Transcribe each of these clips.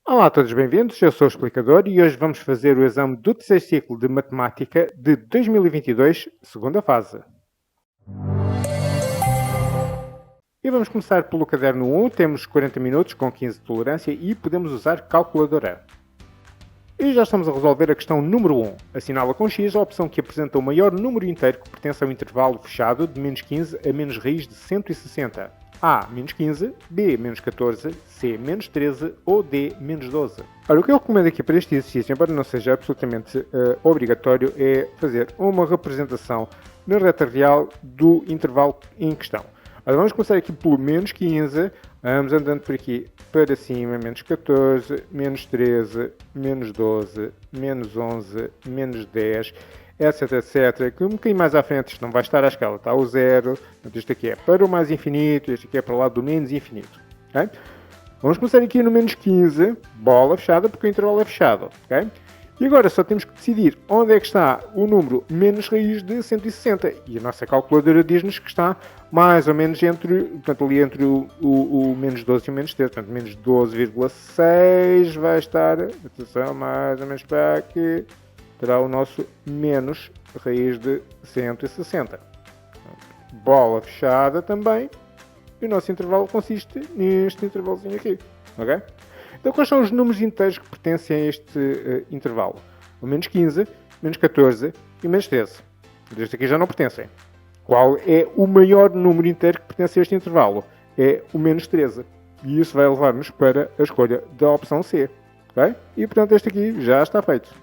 Olá a todos, bem-vindos. Eu sou o Explicador e hoje vamos fazer o exame do terceiro ciclo de Matemática de 2022, segunda fase. E vamos começar pelo caderno 1. Temos 40 minutos com 15 de tolerância e podemos usar calculadora. E já estamos a resolver a questão número 1. Assinala com X a opção que apresenta o maior número inteiro que pertence ao intervalo fechado de menos 15 a menos raiz de 160. A, menos 15, B, menos 14, C, menos 13 ou D, menos 12. Ora, o que eu recomendo aqui para este exercício, embora não seja absolutamente obrigatório, é fazer uma representação na reta real do intervalo em questão. Ora, vamos começar aqui pelo menos 15, vamos andando por aqui para cima, menos 14, menos 13, menos 12, menos 11, menos 10, etc, etc, que um bocadinho mais à frente isto não vai estar à escala, está o zero, portanto isto aqui é para o mais infinito, isto aqui é para o lado do menos infinito, ok? Vamos começar aqui no menos 15, bola fechada, porque o intervalo é fechado, ok? E agora só temos que decidir onde é que está o número menos raiz de 160. E a nossa calculadora diz-nos que está mais ou menos portanto, ali entre o menos 12 e o menos 13. Portanto, menos 12,6 vai estar, atenção, mais ou menos para aqui, terá o nosso menos raiz de 160. Bola fechada também. E o nosso intervalo consiste neste intervalozinho aqui, ok? Então, quais são os números inteiros que pertencem a este intervalo? O menos 15, menos 14 e o menos 13. Este aqui já não pertencem. Qual é o maior número inteiro que pertence a este intervalo? É o menos 13. E isso vai levar-nos para a escolha da opção C. Okay? E, portanto, este aqui já está feito.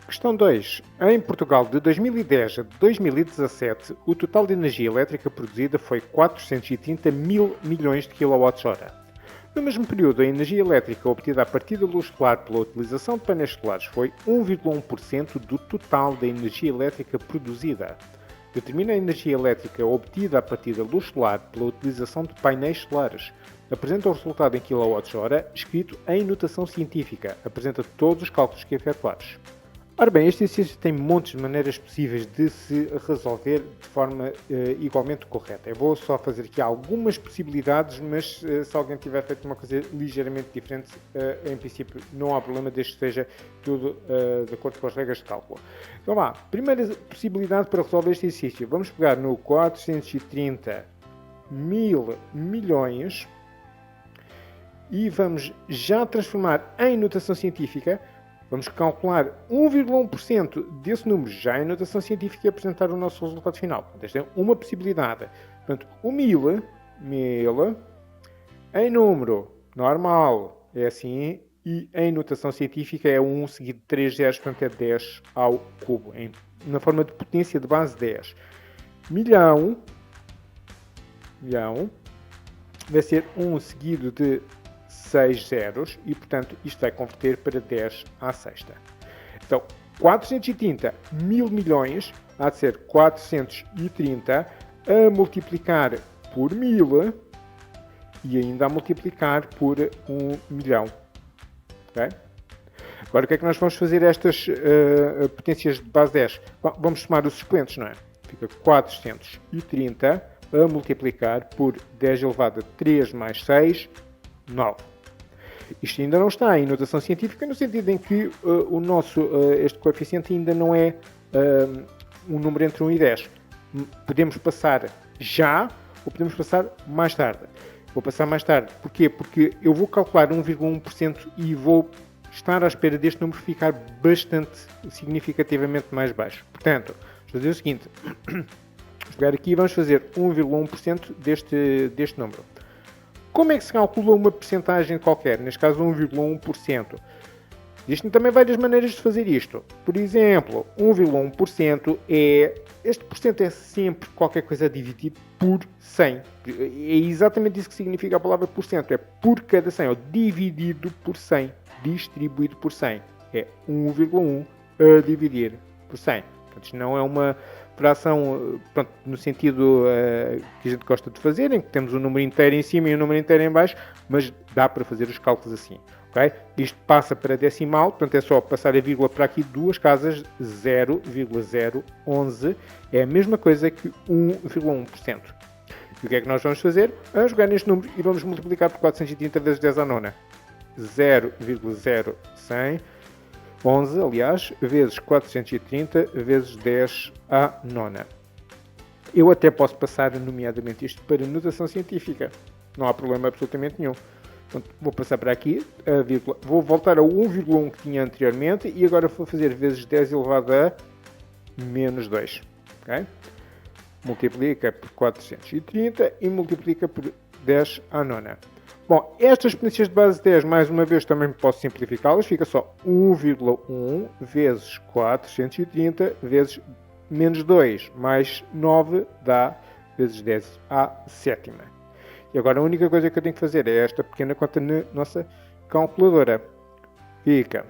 Questão 2. Em Portugal, de 2010 a 2017, o total de energia elétrica produzida foi 430 mil milhões de kWh. No mesmo período, a energia elétrica obtida a partir da luz solar pela utilização de painéis solares foi 1,1% do total da energia elétrica produzida. Determina a energia elétrica obtida a partir da luz solar pela utilização de painéis solares. Apresenta o resultado em kWh, escrito em notação científica. Apresenta todos os cálculos que efetuares. Ora bem, este exercício tem montes de maneiras possíveis de se resolver de forma igualmente correta. Eu vou só fazer aqui algumas possibilidades, mas se alguém tiver feito uma coisa ligeiramente diferente, em princípio não há problema, desde que esteja tudo de acordo com as regras de cálculo. Então vá, primeira possibilidade para resolver este exercício. Vamos pegar no 430 mil milhões e vamos já transformar em notação científica. Vamos calcular 1,1% desse número já em notação científica e apresentar o nosso resultado final. Esta é uma possibilidade. Portanto, o mil em número normal é assim e em notação científica é 1 seguido de 3 zeros, portanto é 10 ao cubo, na forma de potência de base 10. Milhão vai ser 1 seguido de 6 zeros e, portanto, isto vai converter para 10 à sexta. Então, 430 mil milhões há de ser 430 a multiplicar por 1000 e ainda a multiplicar por 1 milhão. Okay? Agora, o que é que nós vamos fazer a estas potências de base 10? Bom, vamos somar os expoentes, não é? Fica 430 a multiplicar por 10 elevado a 3 mais 6, 9. Isto ainda não está em notação científica, no sentido em que este coeficiente ainda não é um número entre 1 e 10. Podemos passar já ou podemos passar mais tarde. Vou passar mais tarde. Porquê? Porque eu vou calcular 1,1% e vou estar à espera deste número ficar bastante significativamente mais baixo. Portanto, vamos fazer o seguinte. Vamos pegar aqui e vamos fazer 1,1% deste número. Como é que se calcula uma percentagem qualquer? Neste caso, 1,1%. Existem também várias maneiras de fazer isto. Por exemplo, 1,1% este porcento é sempre qualquer coisa dividido por 100. É exatamente isso que significa a palavra porcento. É por cada 100, ou dividido por 100. Distribuído por 100. É 1,1 a dividir por 100. Portanto, isto não é uma fração, pronto, no sentido que a gente gosta de fazer, em que temos um número inteiro em cima e um número inteiro em baixo, mas dá para fazer os cálculos assim. Okay? Isto passa para decimal, portanto é só passar a vírgula para aqui duas casas, 0,011, é a mesma coisa que 1,1%. E o que é que nós vamos fazer? Vamos jogar neste número e vamos multiplicar por 430 vezes 10 à nona. 0,0100, 11, aliás, vezes 430 vezes 10 à nona. Eu até posso passar, nomeadamente, isto para notação científica. Não há problema absolutamente nenhum. Portanto, vou passar para aqui, a vírgula. Vou voltar ao 1,1 que tinha anteriormente e agora vou fazer vezes 10 elevado a menos 2. Okay? Multiplica por 430 e multiplica por 10 à nona. Bom, estas exponências de base 10, mais uma vez, também posso simplificá-las. Fica só 1,1 vezes 430 vezes menos 2 mais 9 dá vezes 10 à sétima. E agora a única coisa que eu tenho que fazer é esta pequena conta na nossa calculadora. Fica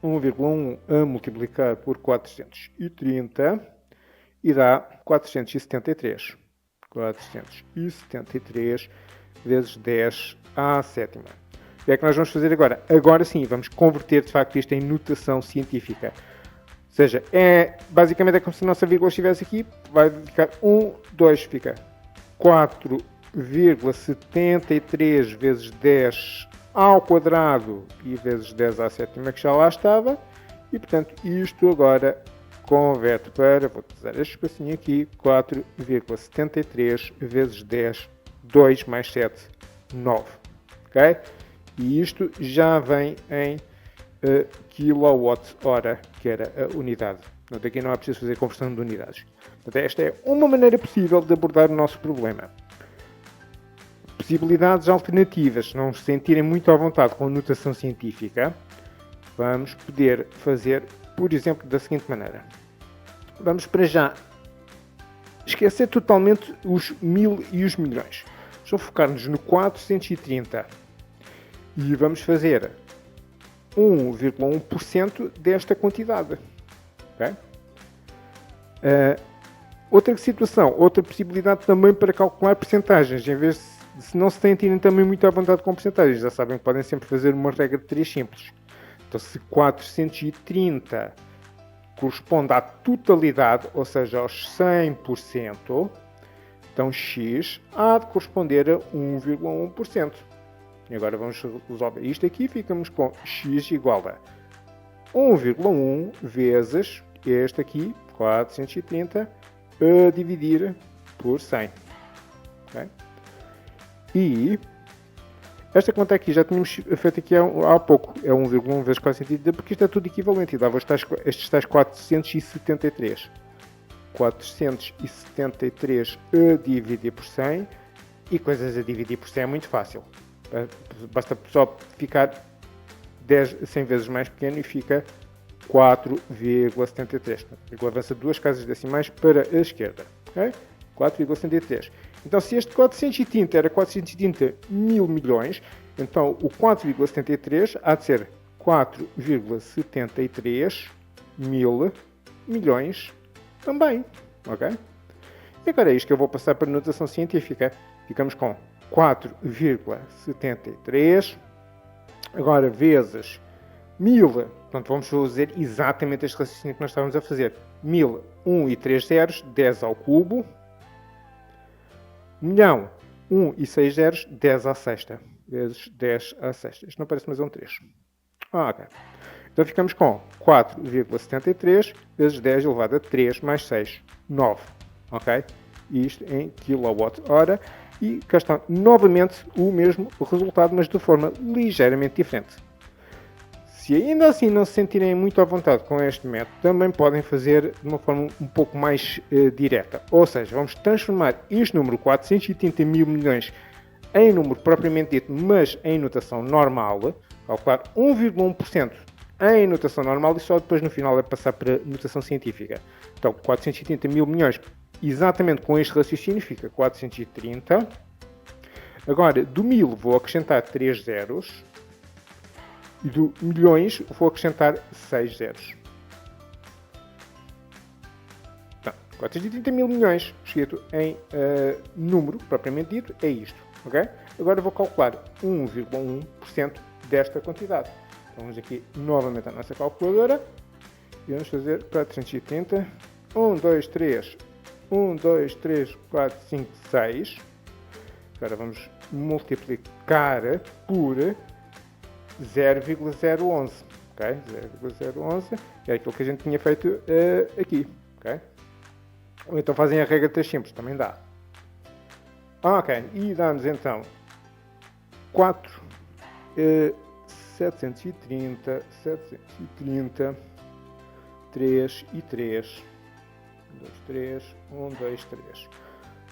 1,1 a multiplicar por 430 e dá 473. 473 vezes 10 à sétima. O que é que nós vamos fazer agora? Agora sim, vamos converter de facto isto em notação científica. Ou seja, basicamente é como se a nossa vírgula estivesse aqui, vai ficar 1, 2, fica 4,73 vezes 10 ao quadrado e vezes 10 à sétima, que já lá estava. E portanto, isto agora converte para, vou usar este espacinho aqui, 4,73 vezes 10, 2 mais 7, 9. Ok? E isto já vem em kWh, que era a unidade. Portanto, aqui não é preciso fazer conversão de unidades. Portanto, esta é uma maneira possível de abordar o nosso problema. Possibilidades alternativas, se não se sentirem muito à vontade com a notação científica, vamos poder fazer, por exemplo, da seguinte maneira. Vamos para já esquecer totalmente os 1000 e os milhões. Vamos focar-nos no 430 e vamos fazer 1,1% desta quantidade. Okay? Outra situação, outra possibilidade também para calcular percentagens, em vez de se não se sentirem também muito à vontade com percentagens, já sabem que podem sempre fazer uma regra de 3 simples. Então, se 430 corresponde à totalidade, ou seja, aos 100%, então x há de corresponder a 1,1%. E agora vamos resolver isto aqui, ficamos com x igual a 1,1 vezes este aqui, 430, a dividir por 100. Okay? E esta conta aqui já tínhamos feito aqui há pouco, é 1,1 vezes 430, porque isto é tudo equivalente e dava estes tais 473. 473 a dividir por 100 e coisas a dividir por 100 é muito fácil. Basta só ficar 100 vezes mais pequeno e fica 4,73. Ele avança 2 casas decimais para a esquerda. Okay? 4,73. Então, se este 430 era 430 mil milhões, então o 4,73 há de ser 4,73 mil milhões também. Ok? E agora é isto que eu vou passar para a notação científica. Ficamos com 4,73, agora vezes 1000, portanto vamos fazer exatamente este raciocínio que nós estávamos a fazer. 1000, 1 e 3 zeros, 10 ao cubo. Milhão, 1 e 6 zeros, 10 à sexta, vezes 10 à sexta. Isto não parece, mas é um 3. Ok. Então ficamos com 4,73 vezes 10 elevado a 3 mais 6, 9. Ok? Isto em kWh. E cá está novamente o mesmo resultado, mas de forma ligeiramente diferente. Se ainda assim não se sentirem muito à vontade com este método, também podem fazer de uma forma um pouco mais direta. Ou seja, vamos transformar este número 430 mil milhões em número propriamente dito, mas em notação normal, calcular 1,1% em notação normal e só depois no final é passar para notação científica. Então, 430 mil milhões, exatamente com este raciocínio, fica 430. Agora, do 1000 vou acrescentar 3 zeros. E do milhões vou acrescentar 6 zeros. Então, 430 mil milhões, escrito em número propriamente dito, é isto. Okay? Agora vou calcular 1,1% desta quantidade. Então, vamos aqui novamente à nossa calculadora. E vamos fazer 430. 1, 2, 3. 1, 2, 3, 4, 5, 6. Agora vamos multiplicar por 0,011, ok? 0,011 é aquilo que a gente tinha feito aqui, ok? Ou então fazem a regra de 3 simples, também dá. Ok, e dá-nos então 4, 730, 3 e 3, 2, 3, 1, 2, 3.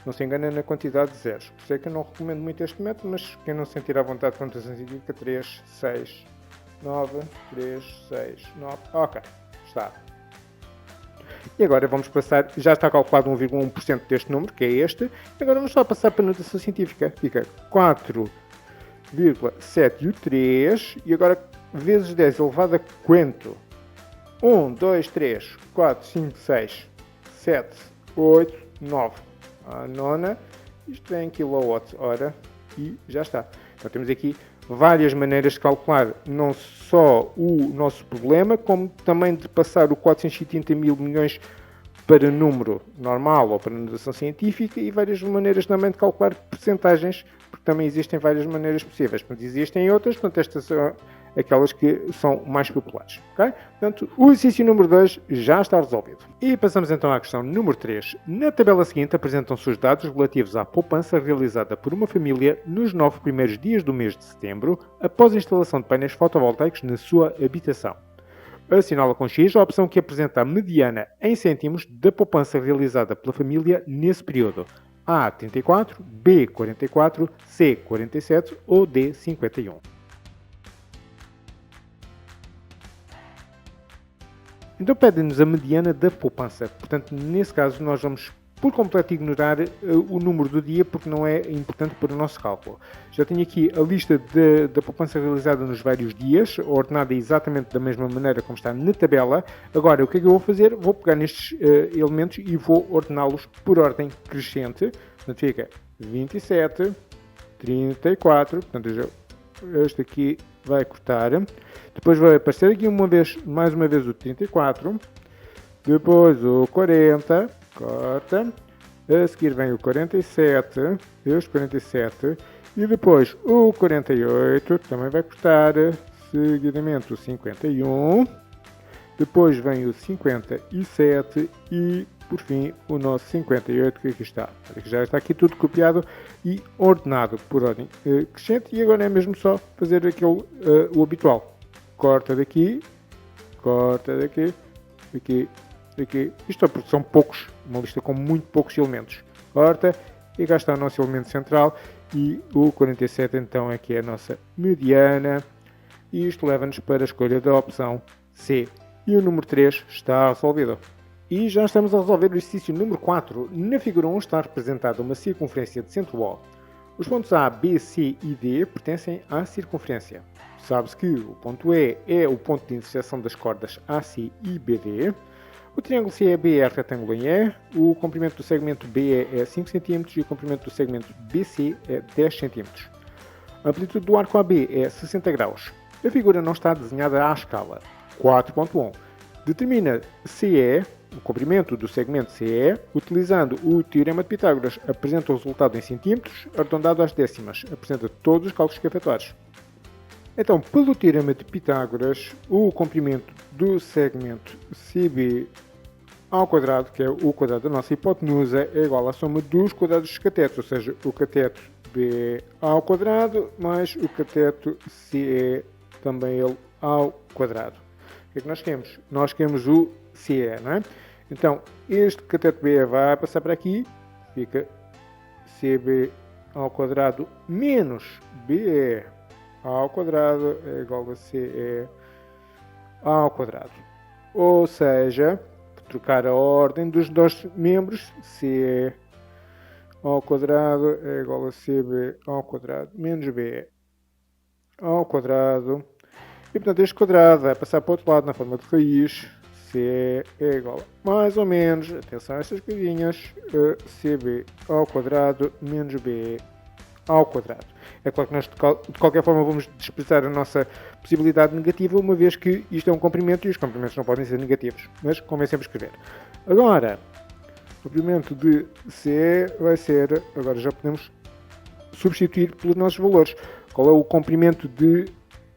Não se engana na quantidade de zeros. Sei que eu não recomendo muito este método, mas quem não se sentir à vontade com a notação científica, 3, 6, 9, 3, 6, 9. Ok, está. E agora vamos passar, já está calculado 1,1% deste número, que é este. E agora vamos só passar para a notação científica. Fica 4,73 e agora vezes 10 elevado a quanto? 1, 2, 3, 4, 5, 6, 7, 8, 9. A nona, isto é em kWh e já está. Então temos aqui várias maneiras de calcular não só o nosso problema, como também de passar o 430 mil milhões para número normal ou para notação científica e várias maneiras também de calcular percentagens, porque também existem várias maneiras possíveis. Portanto, existem outras, portanto, estas são aquelas que são mais populares. Okay? Portanto, o exercício número 2 já está resolvido. E passamos então à questão número 3. Na tabela seguinte apresentam-se os dados relativos à poupança realizada por uma família nos 9 primeiros dias do mês de setembro após a instalação de painéis fotovoltaicos na sua habitação. Assinala com X a opção que apresenta a mediana em cêntimos da poupança realizada pela família nesse período. A 34, B 44, C 47 ou D 51. Então pedem-nos a mediana da poupança. Portanto, nesse caso, nós vamos por completo ignorar o número do dia porque não é importante para o nosso cálculo. Já tenho aqui a lista da poupança realizada nos vários dias, ordenada exatamente da mesma maneira como está na tabela. Agora, o que é que eu vou fazer? Vou pegar nestes elementos e vou ordená-los por ordem crescente. Portanto, fica 27, 34, portanto, este aqui vai cortar. Depois vai aparecer aqui mais uma vez o 34. Depois o 40, corta. A seguir vem o 47, este 47. E depois o 48, também vai cortar. Seguidamente o 51. Depois vem o 57 e, por fim, o nosso 58, que aqui está. Já está aqui tudo copiado e ordenado por ordem crescente. E agora é mesmo só fazer o habitual. Corta daqui, daqui. Isto é porque são poucos, uma lista com muito poucos elementos. Corta e cá está o nosso elemento central. E o 47 então é que é a nossa mediana. E isto leva-nos para a escolha da opção C. E o número 3 está resolvido. E já estamos a resolver o exercício número 4. Na figura 1 está representada uma circunferência de centro O. Os pontos A, B, C e D pertencem à circunferência. Sabe-se que o ponto E é o ponto de interseção das cordas AC e BD. O triângulo CEB é retângulo em E. O comprimento do segmento BE é 5 cm e o comprimento do segmento BC é 10 cm. A amplitude do arco AB é 60 graus. A figura não está desenhada à escala. 4.1. Determina CE, o comprimento do segmento CE, utilizando o Teorema de Pitágoras. Apresenta o resultado em centímetros, arredondado às décimas. Apresenta todos os cálculos que efetuares. Então, pelo Teorema de Pitágoras, o comprimento do segmento CB ao quadrado, que é o quadrado da nossa hipotenusa, é igual à soma dos quadrados dos catetos, ou seja, o cateto BE ao quadrado mais o cateto CE, também ele, ao quadrado. O que é que nós queremos? Nós queremos o CE, não é? Então, este cateto BE vai passar para aqui, fica CB ao quadrado menos BE ao quadrado é igual a CE ao quadrado. Ou seja, trocar a ordem dos dois membros, CE ao quadrado é igual a CB ao quadrado menos BE ao quadrado. E portanto este quadrado vai passar para o outro lado na forma de raiz. CE é igual a mais ou menos, atenção a estas coisinhas, CB ao quadrado menos BE ao quadrado. É claro que nós de qualquer forma vamos desprezar a nossa possibilidade negativa, uma vez que isto é um comprimento e os comprimentos não podem ser negativos, mas convém sempre escrever. Agora, o comprimento de CE vai ser, agora já podemos substituir pelos nossos valores. Qual é o comprimento de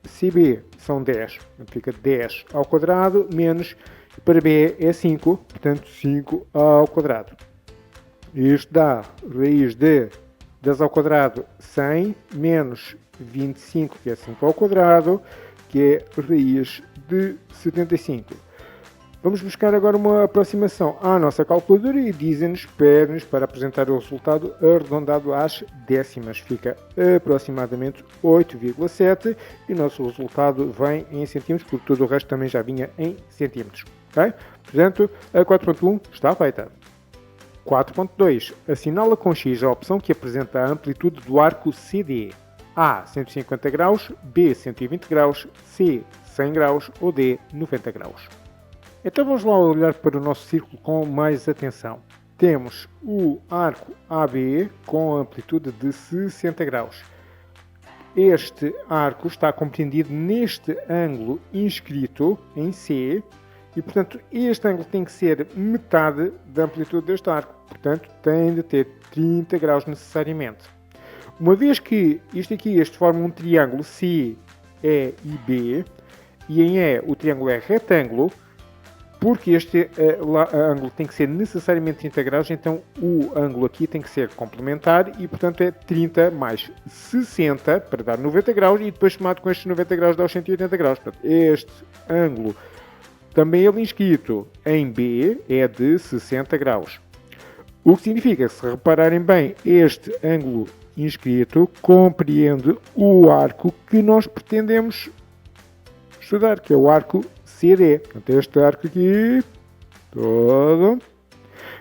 CB são 10, portanto fica 10 ao quadrado, menos, para B é 5, portanto 5 ao quadrado. Isto dá raiz de 10 ao quadrado, 100, menos 25, que é 5 ao quadrado, que é raiz de 75. Vamos buscar agora uma aproximação à nossa calculadora e dizem-nos, pede-nos para apresentar o resultado arredondado às décimas. Fica aproximadamente 8,7 e o nosso resultado vem em centímetros, porque todo o resto também já vinha em centímetros. Okay? Portanto, a 4.1 está feita. 4.2. Assinala com X a opção que apresenta a amplitude do arco CD. A, 150 graus, B, 120 graus, C, 100 graus ou D, 90 graus. Então vamos lá olhar para o nosso círculo com mais atenção. Temos o arco AB com amplitude de 60 graus. Este arco está compreendido neste ângulo inscrito em C e, portanto, este ângulo tem que ser metade da amplitude deste arco. Portanto, tem de ter 30 graus necessariamente. Uma vez que este forma um triângulo C, E e B, e em E o triângulo é retângulo, porque este ângulo tem que ser necessariamente 30 graus, então o ângulo aqui tem que ser complementar e, portanto, é 30 mais 60 para dar 90 graus e depois somado com estes 90 graus dá os 180 graus. Portanto, este ângulo, também ele inscrito em B, é de 60 graus. O que significa, se repararem bem, este ângulo inscrito compreende o arco que nós pretendemos estudar, que é o arco CD. Portanto, este arco aqui, todo,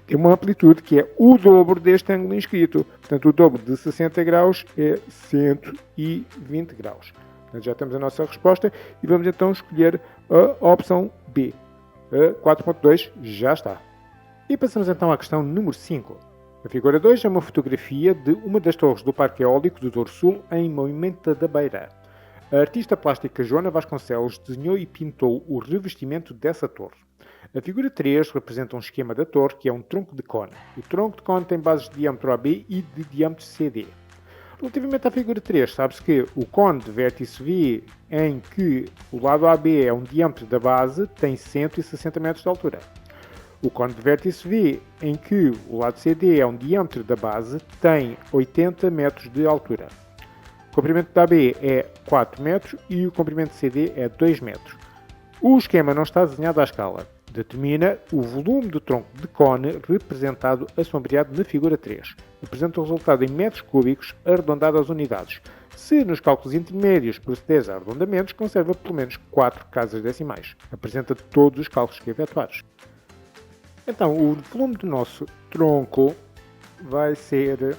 tem uma amplitude que é o dobro deste ângulo inscrito. Portanto, o dobro de 60 graus é 120 graus. Portanto, já temos a nossa resposta e vamos então escolher a opção B. A 4.2 já está. E passamos então à questão número 5. A figura 2 é uma fotografia de uma das torres do Parque Eólico do Douro Sul em Moimenta da Beira. A artista plástica Joana Vasconcelos desenhou e pintou o revestimento dessa torre. A figura 3 representa um esquema da torre, que é um tronco de cone. O tronco de cone tem bases de diâmetro AB e de diâmetro CD. Relativamente à figura 3, sabe-se que o cone de vértice V, em que o lado AB é um diâmetro da base, tem 160 metros de altura. O cone de vértice V, em que o lado CD é um diâmetro da base, tem 80 metros de altura. O comprimento da AB é 4 metros e o comprimento CD é 2 metros. O esquema não está desenhado à escala. Determina o volume do tronco de cone representado assombreado na figura 3. Apresenta o resultado em metros cúbicos arredondado às unidades. Se nos cálculos intermédios procederes a arredondamentos, conserva pelo menos 4 casas decimais. Apresenta todos os cálculos que efetuares. Então, o volume do nosso tronco vai ser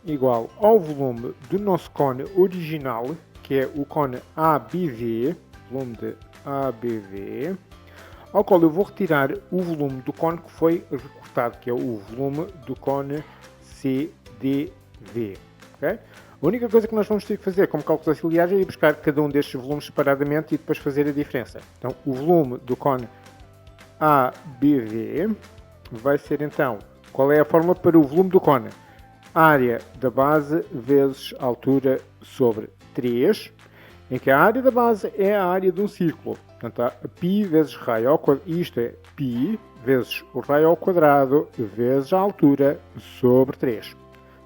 igual ao volume do nosso cone original, que é o cone ABV, volume de ABV, ao qual eu vou retirar o volume do cone que foi recortado, que é o volume do cone CDV. Okay? A única coisa que nós vamos ter que fazer como cálculos auxiliares é ir buscar cada um destes volumes separadamente e depois fazer a diferença. Então, o volume do cone ABV vai ser então, qual é a fórmula para o volume do cone? Área da base vezes altura sobre 3, em que a área da base é a área de um círculo. Portanto, há π vezes raio ao quadrado, isto é π vezes o raio ao quadrado vezes a altura sobre 3.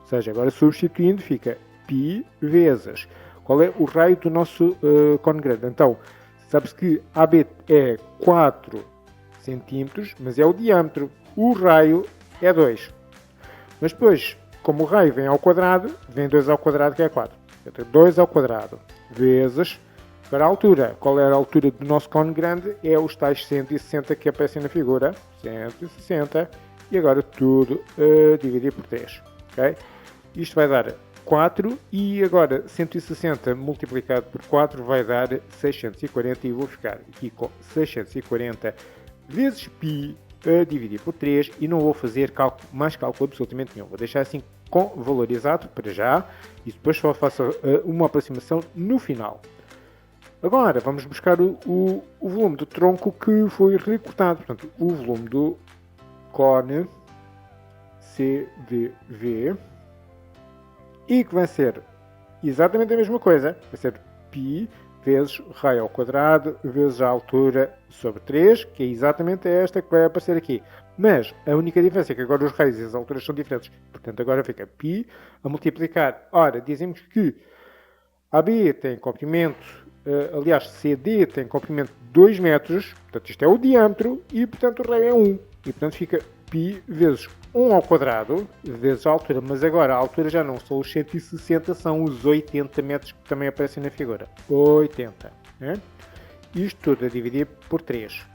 Ou seja, agora substituindo fica π vezes. Qual é o raio do nosso cone grande? Então, sabe-se que AB é 4 centímetros, mas é o diâmetro. O raio é 2. Mas depois, como o raio vem ao quadrado, vem 2 ao quadrado, que é 4. Então, 2 ao quadrado vezes, para a altura. Qual é a altura do nosso cone grande? É os tais 160 que aparecem na figura. 160. E agora tudo a dividir por 3. Okay? Isto vai dar 4 e agora 160 multiplicado por 4 vai dar 640 e vou ficar aqui com 640 vezes π a dividir por 3 e não vou fazer mais cálculo absolutamente nenhum. Vou deixar assim com valorizado para já e depois só faço uma aproximação no final. Agora vamos buscar o volume do tronco que foi recortado. Portanto, o volume do cone CDV e que vai ser exatamente a mesma coisa. Vai ser π vezes raio ao quadrado vezes a altura sobre 3, que é exatamente esta que vai aparecer aqui. Mas a única diferença é que agora os raios e as alturas são diferentes. Portanto, agora fica π a multiplicar. Ora, dizemos que AB tem comprimento, aliás, CD tem comprimento de 2 metros, portanto isto é o diâmetro, e portanto o raio é 1. E portanto fica π vezes 1 ao quadrado, vezes a altura. Mas agora a altura já não são os 160, são os 80 metros que também aparecem na figura. 80. Né? Isto tudo a dividir por 3.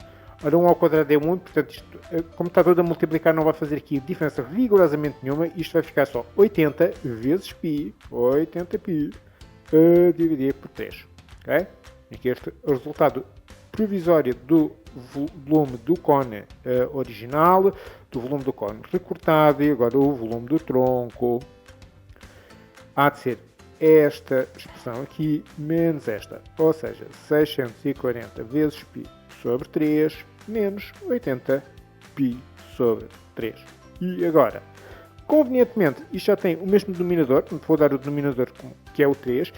Ora, 1 ao quadrado é 1, portanto, isto, como está tudo a multiplicar, não vai fazer aqui diferença rigorosamente nenhuma. Isto vai ficar só 80 vezes π, 80π, dividir por 3. Okay? Aqui este é o resultado provisório do volume do cone original, do volume do cone recortado e agora o volume do tronco. Há de ser esta expressão aqui menos esta, ou seja, 640 vezes π sobre 3 menos 80π sobre 3. E agora, convenientemente, isto já tem o mesmo denominador, vou dar o denominador que é o 3,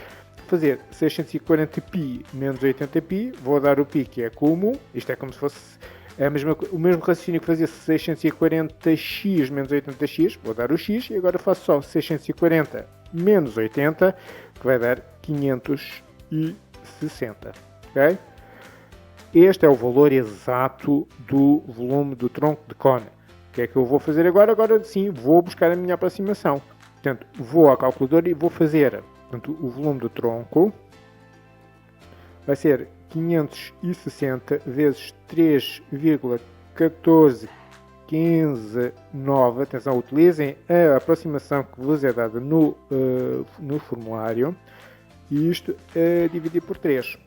fazer 640π menos 80π, vou dar o π que é como, isto é como se fosse o mesmo raciocínio que fazia 640x menos 80x, vou dar o x, e agora faço só 640 menos 80, que vai dar 560. Okay? Este é o valor exato do volume do tronco de cone. O que é que eu vou fazer agora? Agora sim, vou buscar a minha aproximação. Portanto, vou à calculadora e vou fazer, portanto, o volume do tronco vai ser 560 vezes 3,14159. Atenção, utilizem a aproximação que vos é dada no formulário. E isto é dividir por 3.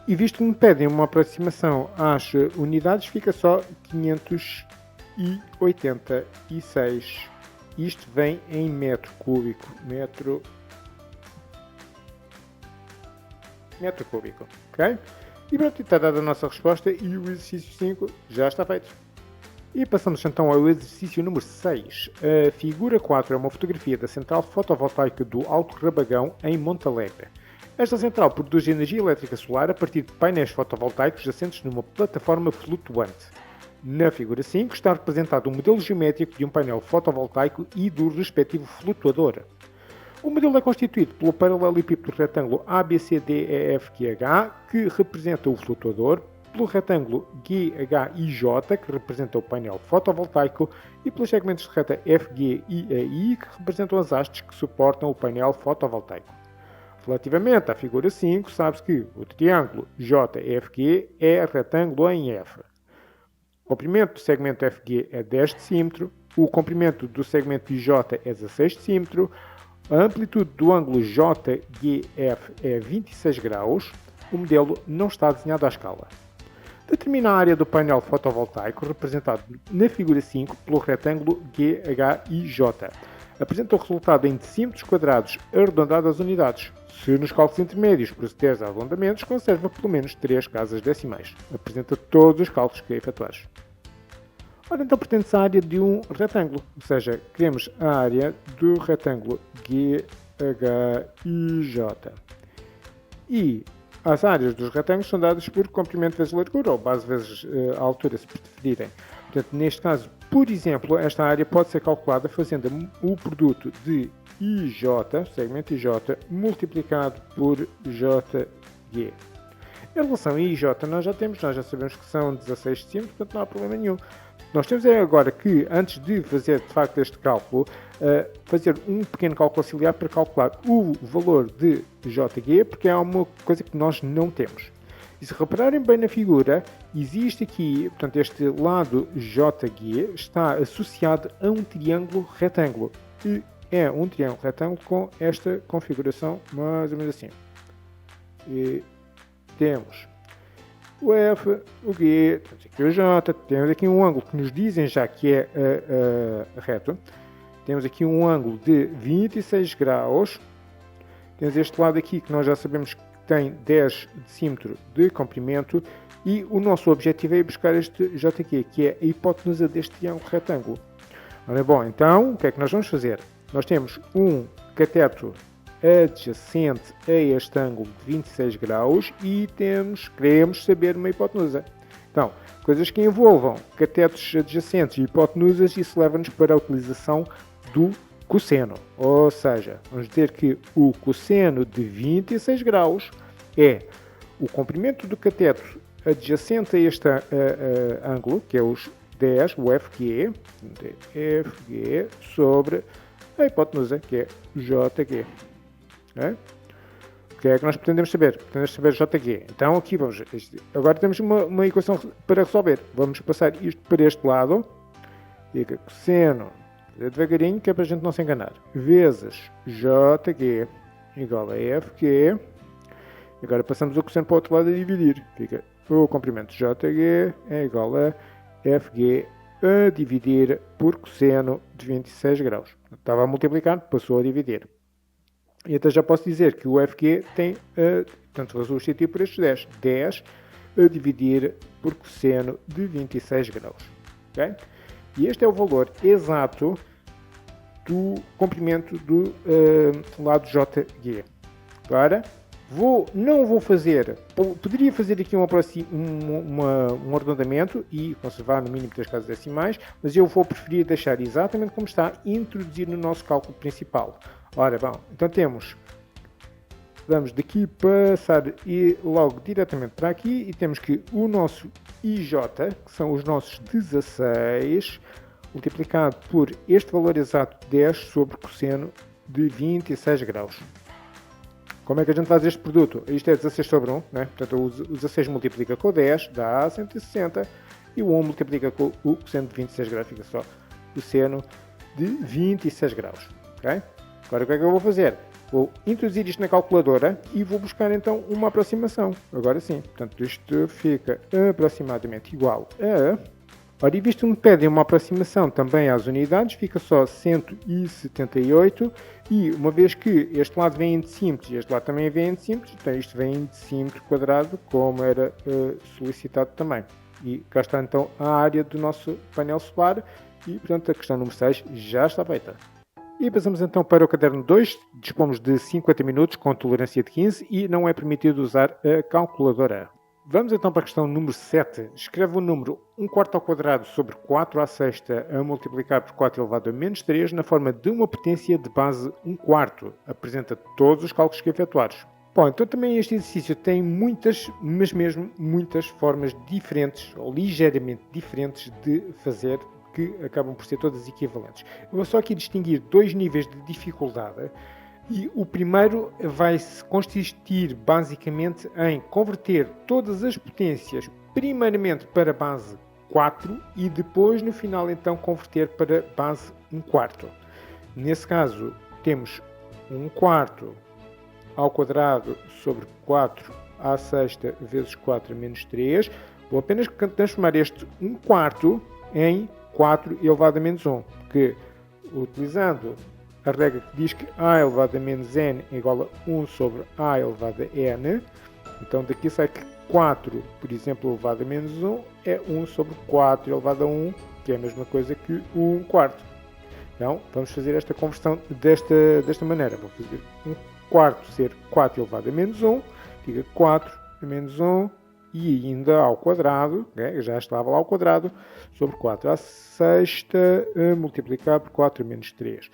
E visto que me pedem uma aproximação às unidades, fica só 586. Isto vem em metro cúbico. Metro cúbico. Ok? E pronto, está dada a nossa resposta e o exercício 5 já está feito. E passamos então ao exercício número 6. A figura 4 é uma fotografia da central fotovoltaica do Alto Rabagão, em Montalegre. Esta central produz energia elétrica solar a partir de painéis fotovoltaicos assentes numa plataforma flutuante. Na figura 5 está representado um modelo geométrico de um painel fotovoltaico e do respectivo flutuador. O modelo é constituído pelo paralelepípedo retângulo ABCDEFQH, que representa o flutuador, pelo retângulo GHIJ, que representa o painel fotovoltaico, e pelos segmentos de reta FG e AI, que representam as hastes que suportam o painel fotovoltaico. Relativamente à figura 5, sabe-se que o triângulo JFG é retângulo em F. O comprimento do segmento FG é 10 dm, o comprimento do segmento IJ é 16 dm, a amplitude do ângulo JGF é 26 graus, o modelo não está desenhado à escala. Determina a área do painel fotovoltaico, representado na figura 5 pelo retângulo GHIJ. Apresenta o resultado em decímetros quadrados arredondado às unidades. Se nos cálculos intermédios procederes a arredondamentos, conserva pelo menos 3 casas decimais. Apresenta todos os cálculos que efetuares. Ora, então pretende-se a área de um retângulo, ou seja, queremos a área do retângulo GHIJ. E as áreas dos retângulos são dadas por comprimento vezes largura, ou base vezes altura, se preferirem. Portanto, neste caso, por exemplo, esta área pode ser calculada fazendo o produto de IJ, segmento IJ, multiplicado por JG. Em relação a IJ, nós já sabemos que são 16 cm, portanto não há problema nenhum. Nós temos agora que, antes de fazer de facto este cálculo, fazer um pequeno cálculo auxiliar para calcular o valor de JG, porque é uma coisa que nós não temos. E se repararem bem na figura, existe aqui, portanto, este lado JG está associado a um triângulo retângulo. E é um triângulo retângulo com esta configuração, mais ou menos assim. E temos o F, o G, temos aqui o J, temos aqui um ângulo que nos dizem já que é reto. Temos aqui um ângulo de 26 graus. Temos este lado aqui que nós já sabemos que tem 10 decímetros de comprimento. E o nosso objetivo é ir buscar este JQ, que é a hipotenusa deste triângulo retângulo. Ora, bom, então, o que é que nós vamos fazer? Nós temos um cateto adjacente a este ângulo de 26 graus e queremos saber uma hipotenusa. Então, coisas que envolvam catetos adjacentes e hipotenusas, isso leva-nos para a utilização do cosseno. Ou seja, vamos dizer que o cosseno de 26 graus é o comprimento do cateto adjacente a este ângulo, que é os 10, o FG, sobre a hipotenusa, que é JG. É? O que é que nós pretendemos saber? Pretendemos saber JG. Então aqui vamos. Agora temos uma equação para resolver. Vamos passar isto para este lado. Fica cosseno, devagarinho, que é para a gente não se enganar. Vezes JG igual a FG. Agora passamos o cosseno para o outro lado a dividir. Fica o comprimento JG é igual a FG a dividir por cosseno de 26 graus. Estava a multiplicar, passou a dividir. E então já posso dizer que o FG tem, portanto, vou substituir por estes 10. 10 a dividir por cosseno de 26 graus. Okay? E este é o valor exato do comprimento do lado JG. Agora, não vou fazer, poderia fazer aqui um arredondamento e conservar no mínimo 3 casas decimais, mas eu vou preferir deixar exatamente como está, introduzir no nosso cálculo principal. Ora, bom, então vamos daqui passar e logo diretamente para aqui e temos que o nosso IJ, que são os nossos 16, multiplicado por este valor exato de 10 sobre cosseno de 26 graus. Como é que a gente faz este produto? Isto é 16 sobre 1, né? Portanto o 16 multiplica com o 10, dá 160, e o 1 multiplica com o cosseno de 26 graus, fica só cosseno de 26 graus. Okay? Agora o que é que eu vou fazer? Vou introduzir isto na calculadora e vou buscar então uma aproximação. Agora sim, portanto isto fica aproximadamente igual a... Ora, e visto que me pedem uma aproximação também às unidades, fica só 178, e uma vez que este lado vem em decímetros e este lado também vem em decímetros, então isto vem em decímetro quadrado, como era solicitado também. E cá está então a área do nosso painel solar, e portanto a questão número 6 já está feita. E passamos então para o caderno 2, dispomos de 50 minutos com tolerância de 15 e não é permitido usar a calculadora. Vamos então para a questão número 7. Escreve o número 1/4 ao quadrado sobre 4 à sexta a multiplicar por 4 elevado a menos 3 na forma de uma potência de base 1/4. Apresenta todos os cálculos que efetuares. Bom, então também este exercício tem muitas, mas mesmo muitas formas diferentes ou ligeiramente diferentes de fazer, que acabam por ser todas equivalentes. Eu vou só aqui distinguir dois níveis de dificuldade. E o primeiro vai consistir basicamente em converter todas as potências primeiramente para base 4 e depois no final então converter para base 1/4. Nesse caso temos 1/4 ao quadrado sobre 4 à sexta vezes 4 menos 3. Vou apenas transformar este 1/4 em 4 elevado a menos 1, porque utilizando a regra que diz que a elevado a menos n é igual a 1 sobre a elevado a n. Então daqui sai que 4, por exemplo, elevado a menos 1 é 1 sobre 4 elevado a 1, que é a mesma coisa que 1/4. Então vamos fazer esta conversão desta maneira. Vou fazer 1/4 ser 4 elevado a menos 1, fica 4 a menos 1 e ainda ao quadrado, já estava lá ao quadrado, sobre 4 à sexta multiplicar por 4 menos 3.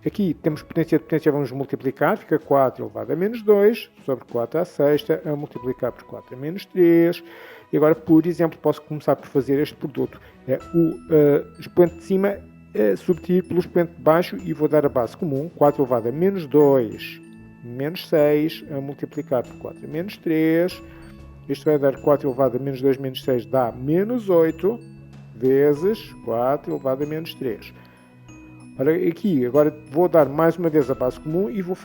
Aqui temos potência de potência, vamos multiplicar, fica 4 elevado a menos 2 sobre 4 à sexta a multiplicar por 4 a menos 3. E agora, por exemplo, posso começar por fazer este produto. O expoente de cima subtrair pelo expoente de baixo e vou dar a base comum, 4 elevado a menos 2 menos 6 a multiplicar por 4 a menos 3. Isto vai dar 4 elevado a menos 2 menos 6 dá menos 8 vezes 4 elevado a menos 3. Ora, aqui, agora vou dar mais uma vez a base comum e vou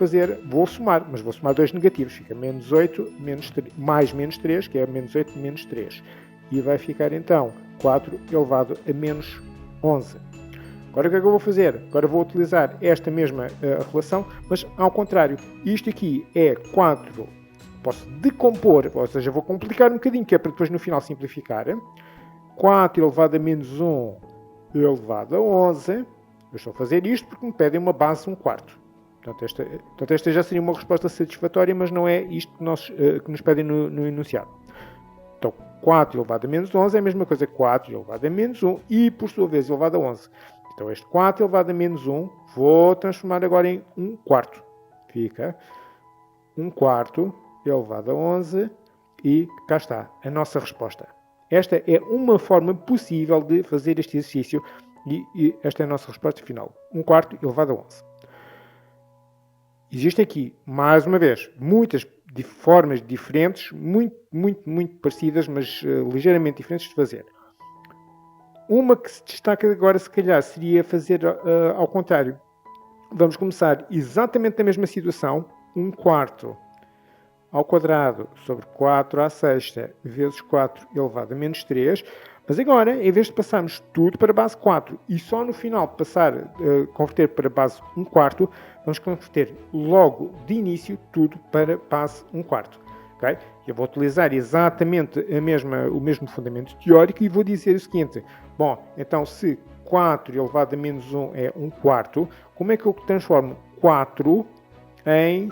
somar, mas vou somar dois negativos. Fica menos 8 menos 3, mais menos 3, que é menos 8 menos 3. E vai ficar então 4 elevado a menos 11. Agora o que é que eu vou fazer? Agora vou utilizar esta mesma relação, mas ao contrário. Isto aqui é 4, posso decompor, ou seja, vou complicar um bocadinho, que é para depois no final simplificar. 4 elevado a menos 1 elevado a 11. Eu estou a fazer isto porque me pedem uma base 1/4. Portanto, esta já seria uma resposta satisfatória, mas não é isto que nos pedem no enunciado. Então, 4 elevado a menos 11 é a mesma coisa que 4 elevado a menos 1 e, por sua vez, elevado a 11. Então, este 4 elevado a menos 1 vou transformar agora em 1 quarto. Fica 1 quarto elevado a 11 e cá está a nossa resposta. Esta é uma forma possível de fazer este exercício e esta é a nossa resposta final. 1 quarto elevado a 11. Existem aqui, mais uma vez, muitas formas diferentes, muito parecidas, mas ligeiramente diferentes de fazer. Uma que se destaca agora, se calhar, seria fazer ao contrário. Vamos começar exatamente na mesma situação. 1 quarto ao quadrado sobre 4 à sexta vezes 4 elevado a menos 3. Mas agora, em vez de passarmos tudo para a base 4 e só no final converter para a base 1 quarto, vamos converter logo de início tudo para base 1 quarto. Okay? Eu vou utilizar exatamente o mesmo fundamento teórico e vou dizer o seguinte. Bom, então se 4 elevado a menos 1 é 1 quarto, como é que eu transformo 4 em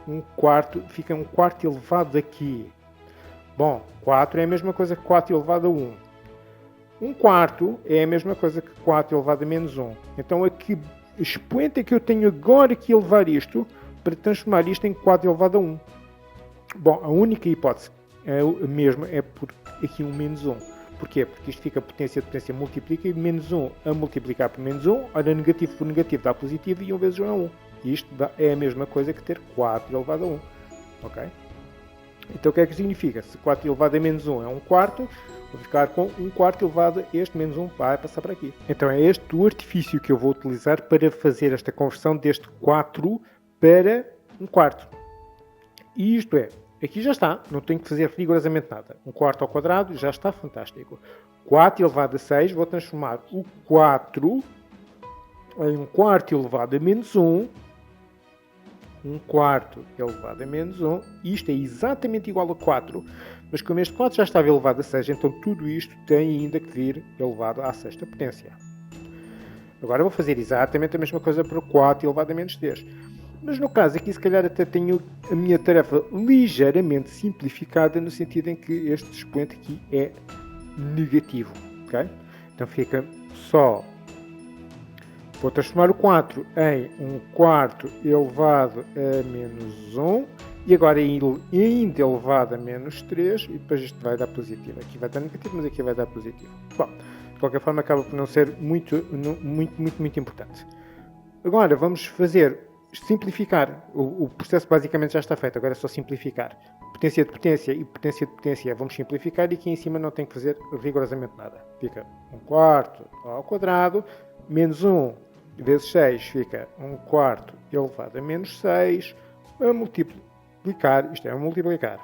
1 quarto? Fica 1 quarto elevado aqui. Bom, 4 é a mesma coisa que 4 elevado a 1. 1 quarto é a mesma coisa que 4 elevado a menos 1. Então, a expoente é que eu tenho agora que elevar isto para transformar isto em 4 elevado a 1. Bom, a única hipótese mesmo é por aqui 1 menos 1. Porquê? Porque isto fica potência multiplica e menos 1 a multiplicar por menos 1. Ora, negativo por negativo dá positivo e 1 vezes 1 é 1. E isto é a mesma coisa que ter 4 elevado a 1. Ok? Então, o que é que significa? Se 4 elevado a menos 1 é 1 quarto, vou ficar com 1 quarto elevado a este menos 1 vai passar para aqui. Então, é este o artifício que eu vou utilizar para fazer esta conversão deste 4 para 1 quarto. E isto é, aqui já está, não tenho que fazer rigorosamente nada. 1 quarto ao quadrado já está fantástico. 4 elevado a 6, vou transformar o 4 em 1 quarto elevado a menos 1. 1 quarto elevado a menos 1. Isto é exatamente igual a 4, mas como este 4 já estava elevado a 6, então tudo isto tem ainda que vir elevado à sexta potência. Agora vou fazer exatamente a mesma coisa para o 4 elevado a menos 3. Mas no caso aqui, se calhar até tenho a minha tarefa ligeiramente simplificada, no sentido em que este expoente aqui é negativo. Okay? Então fica só... Vou transformar o 4 em 1 quarto elevado a menos 1. E agora ainda elevado a menos 3. E depois isto vai dar positivo. Aqui vai dar negativo, mas aqui vai dar positivo. Bom, de qualquer forma acaba por não ser muito importante. Agora vamos simplificar. O processo basicamente já está feito. Agora é só simplificar. Potência de potência e potência de potência vamos simplificar. E aqui em cima não tem que fazer rigorosamente nada. Fica 1 quarto ao quadrado menos 1 vezes 6 fica 1 quarto elevado a menos 6, a multiplicar, isto é, a multiplicar.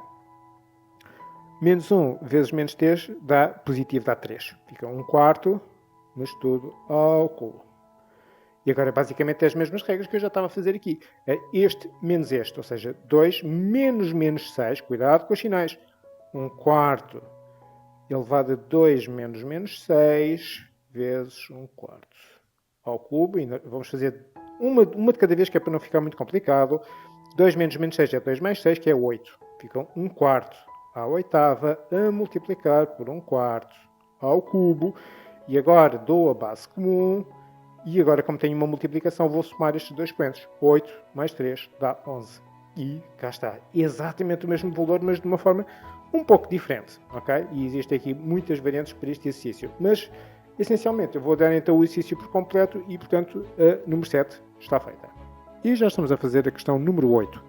Menos 1 vezes menos 3 dá positivo, dá 3. Fica 1 quarto, mas tudo ao cubo. E agora basicamente é as mesmas regras que eu já estava a fazer aqui. É este menos este, ou seja, 2 menos 6, cuidado com os sinais. 1 quarto elevado a 2 menos 6 vezes 1 quarto. Ao cubo, e vamos fazer uma de cada vez, que é para não ficar muito complicado. 2 menos 6 é 2 mais 6, que é 8. Ficam 1 quarto à oitava a multiplicar por 1 quarto ao cubo. E agora dou a base comum. E agora, como tenho uma multiplicação, vou somar estes dois expoentes. 8 mais 3 dá 11. E cá está. Exatamente o mesmo valor, mas de uma forma um pouco diferente. Okay? E existem aqui muitas variantes para este exercício. Mas... essencialmente, eu vou dar então o exercício por completo e, portanto, a número 7 está feita. E já estamos a fazer a questão número 8.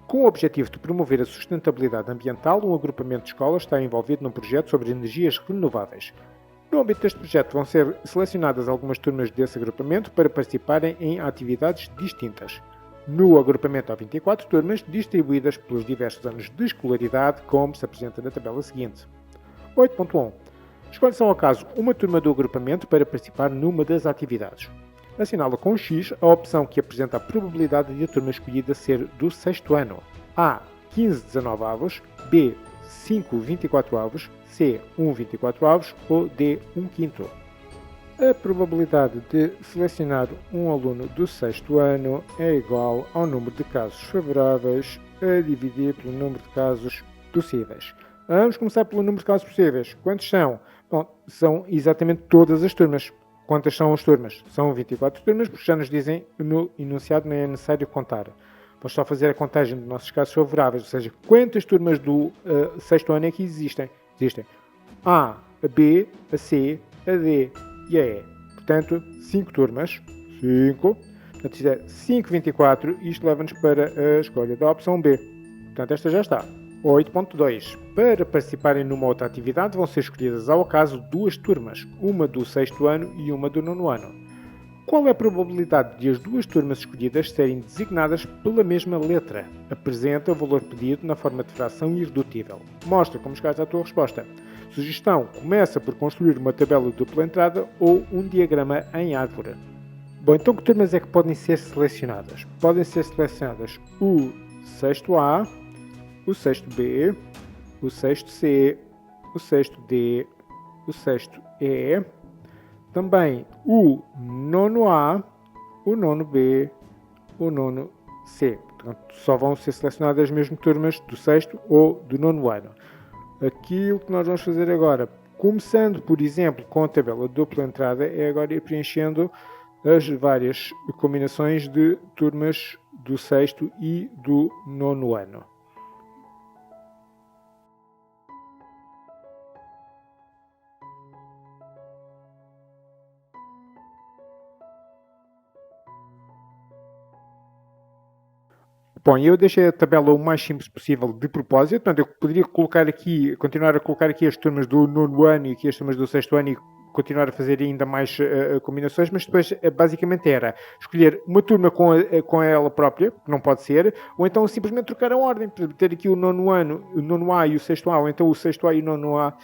Com o objetivo de promover a sustentabilidade ambiental, um agrupamento de escolas está envolvido num projeto sobre energias renováveis. No âmbito deste projeto vão ser selecionadas algumas turmas desse agrupamento para participarem em atividades distintas. No agrupamento há 24 turmas, distribuídas pelos diversos anos de escolaridade, como se apresenta na tabela seguinte. 8.1. Escolhe-se ao acaso uma turma do agrupamento para participar numa das atividades. Assinala com X a opção que apresenta a probabilidade de a turma escolhida ser do 6º ano. A. 15 19 avos, B. 5 24 avos, C. 1 24 avos ou D. 1 quinto. A probabilidade de selecionar um aluno do sexto ano é igual ao número de casos favoráveis a dividir pelo número de casos possíveis. Vamos começar pelo número de casos possíveis. Quantos são? Bom, são exatamente todas as turmas. Quantas são as turmas? São 24 turmas, porque já nos dizem no enunciado, nem é necessário contar. Vamos só fazer a contagem dos nossos casos favoráveis, ou seja, quantas turmas do sexto ano é que existem? Existem A, a B, a C, a D e a E. Portanto, 5 turmas. 5. Portanto, isto é 5, 24. Isto leva-nos para a escolha da opção B. Portanto, esta já está. 8.2. Para participarem numa outra atividade, vão ser escolhidas ao acaso 2 turmas, uma do sexto ano e uma do nono ano. Qual é a probabilidade de as 2 turmas escolhidas serem designadas pela mesma letra? Apresenta o valor pedido na forma de fração irredutível. Mostra como chegares à tua resposta. Sugestão: começa por construir uma tabela de dupla entrada ou um diagrama em árvore. Bom, então que turmas é que podem ser selecionadas? Podem ser selecionadas o sexto A, o sexto B, o sexto C, o sexto D, o sexto E, também o nono A, o nono B, o nono C. Portanto, só vão ser selecionadas as mesmas turmas do sexto ou do nono ano. Aquilo que nós vamos fazer agora, começando, por exemplo, com a tabela de dupla entrada, é agora ir preenchendo as várias combinações de turmas do sexto e do nono ano. Bom, eu deixei a tabela o mais simples possível de propósito, portanto, eu poderia colocar aqui, continuar a colocar aqui as turmas do nono ano e aqui as turmas do sexto ano e continuar a fazer ainda mais combinações, mas depois basicamente era escolher uma turma com ela própria, que não pode ser, ou então simplesmente trocar a ordem, ter aqui o nono ano, o nono A e o sexto A, ou então o sexto A e o nono A,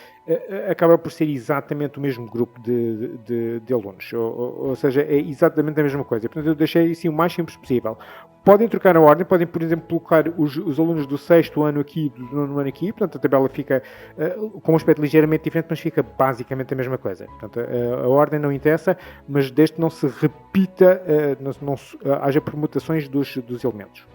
acaba por ser exatamente o mesmo grupo de alunos, ou seja, é exatamente a mesma coisa. Portanto, eu deixei assim o mais simples possível. Podem trocar a ordem, podem, por exemplo, colocar os alunos do sexto ano aqui, do nono ano aqui, portanto a tabela fica com um aspecto ligeiramente diferente, mas fica basicamente a mesma coisa. Portanto, a ordem não interessa, mas desde que não se repita, não haja permutações dos elementos.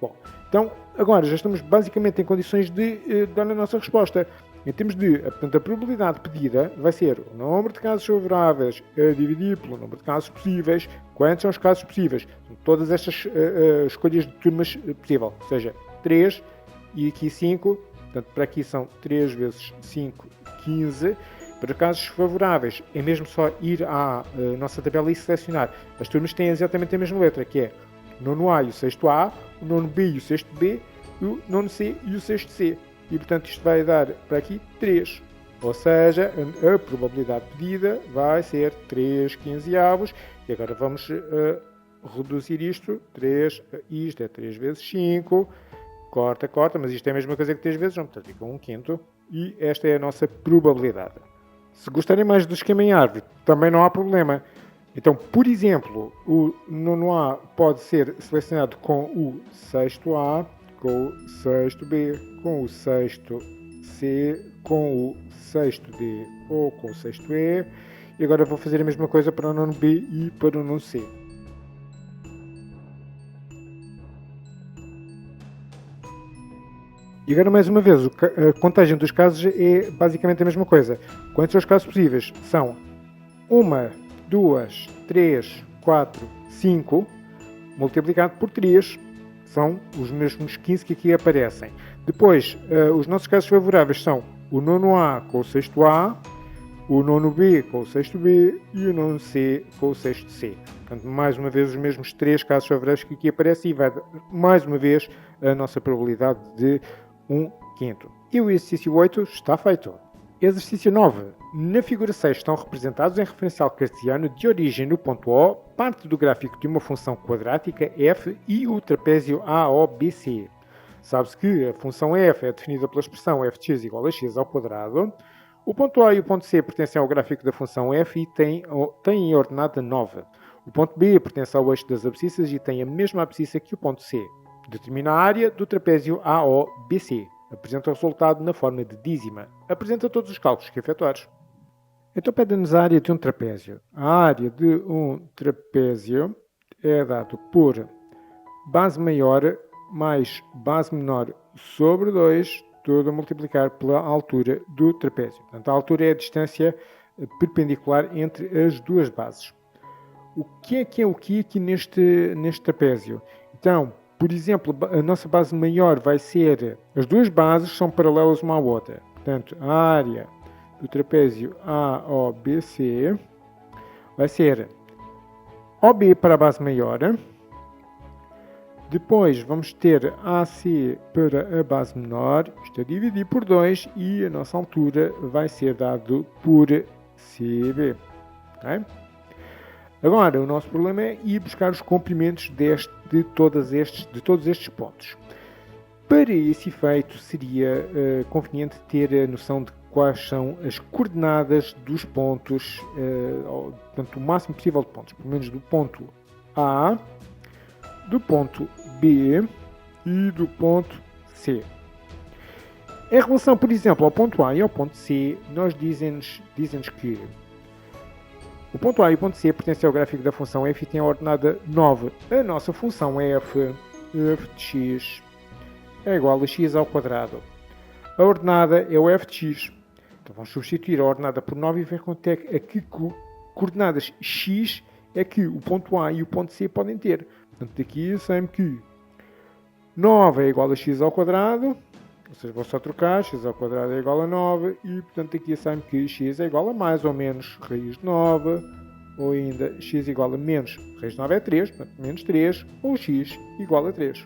Bom, então agora já estamos basicamente em condições de dar a nossa resposta. Em termos de, portanto, a probabilidade pedida vai ser o número de casos favoráveis a dividir pelo número de casos possíveis. Quantos são os casos possíveis? Todas estas escolhas de turmas possível, ou seja, 3 e aqui 5, portanto, para aqui são 3 vezes 5, 15. Para casos favoráveis, é mesmo só ir à nossa tabela e selecionar. As turmas têm exatamente a mesma letra, que é o nono A e o sexto A, o nono B e o sexto B, o nono C e o sexto C. E, portanto, isto vai dar para aqui 3. Ou seja, a probabilidade pedida vai ser 3 quinzeavos. E agora vamos reduzir isto. 3, isto é 3 vezes 5. Corta, corta, mas isto é a mesma coisa que 3 vezes 1. Portanto, fica 1 quinto. E esta é a nossa probabilidade. Se gostarem mais do esquema em árvore, também não há problema. Então, por exemplo, o nono A pode ser selecionado com o sexto A, com o sexto B, com o sexto C, com o sexto D ou com o sexto E. E agora vou fazer a mesma coisa para o nono B e para o nono C. E agora, mais uma vez, a contagem dos casos é basicamente a mesma coisa. Quantos são os casos possíveis? São 1, 2, 3, 4, 5, multiplicado por 3. São os mesmos 15 que aqui aparecem. Depois, os nossos casos favoráveis são o nono A com o sexto A, o nono B com o sexto B e o nono C com o sexto C. Portanto, mais uma vez, os mesmos 3 casos favoráveis que aqui aparecem e vai, mais uma vez, a nossa probabilidade de 1 quinto. E o exercício 8 está feito. Exercício 9. Na figura 6 estão representados em referencial cartesiano de origem no ponto O, parte do gráfico de uma função quadrática f e o trapézio AOBC. Sabe-se que a função f é definida pela expressão f de x igual a x ao quadrado. O ponto A e o ponto C pertencem ao gráfico da função f e têm a ordenada 9. O ponto B pertence ao eixo das abscissas e tem a mesma abscissa que o ponto C. Determina a área do trapézio AOBC. Apresenta o resultado na forma de dízima. Apresenta todos os cálculos que efetuares. Então pede-nos a área de um trapézio. A área de um trapézio é dado por base maior mais base menor sobre 2, tudo a multiplicar pela altura do trapézio. Portanto, a altura é a distância perpendicular entre as duas bases. O que é o que aqui neste trapézio? Então, por exemplo, a nossa base maior vai ser... As duas bases são paralelas uma à outra. Portanto, a área do trapézio AOBC vai ser OB para a base maior. Depois vamos ter AC para a base menor. Isto é dividir por 2 e a nossa altura vai ser dado por CB. Okay? Agora, o nosso problema é ir buscar os comprimentos de todos estes pontos. Para esse efeito, seria conveniente ter a noção de quais são as coordenadas dos pontos, portanto, o máximo possível de pontos, pelo menos do ponto A, do ponto B e do ponto C. Em relação, por exemplo, ao ponto A e ao ponto C, nós dizem-nos que o ponto A e o ponto C pertencem ao gráfico da função f e têm a ordenada 9. A nossa função f de x é igual a x ao quadrado. A ordenada é o f de x. Então vamos substituir a ordenada por 9 e ver quanto é que coordenadas x é que o ponto A e o ponto C podem ter. Portanto, daqui eu sei que 9 é igual a x ao quadrado, ou seja, vou só trocar, x ao quadrado é igual a 9, e portanto aqui eu sei que x é igual a mais ou menos raiz de 9, ou ainda x igual a menos raiz de 9 é 3, portanto menos 3, ou x igual a 3.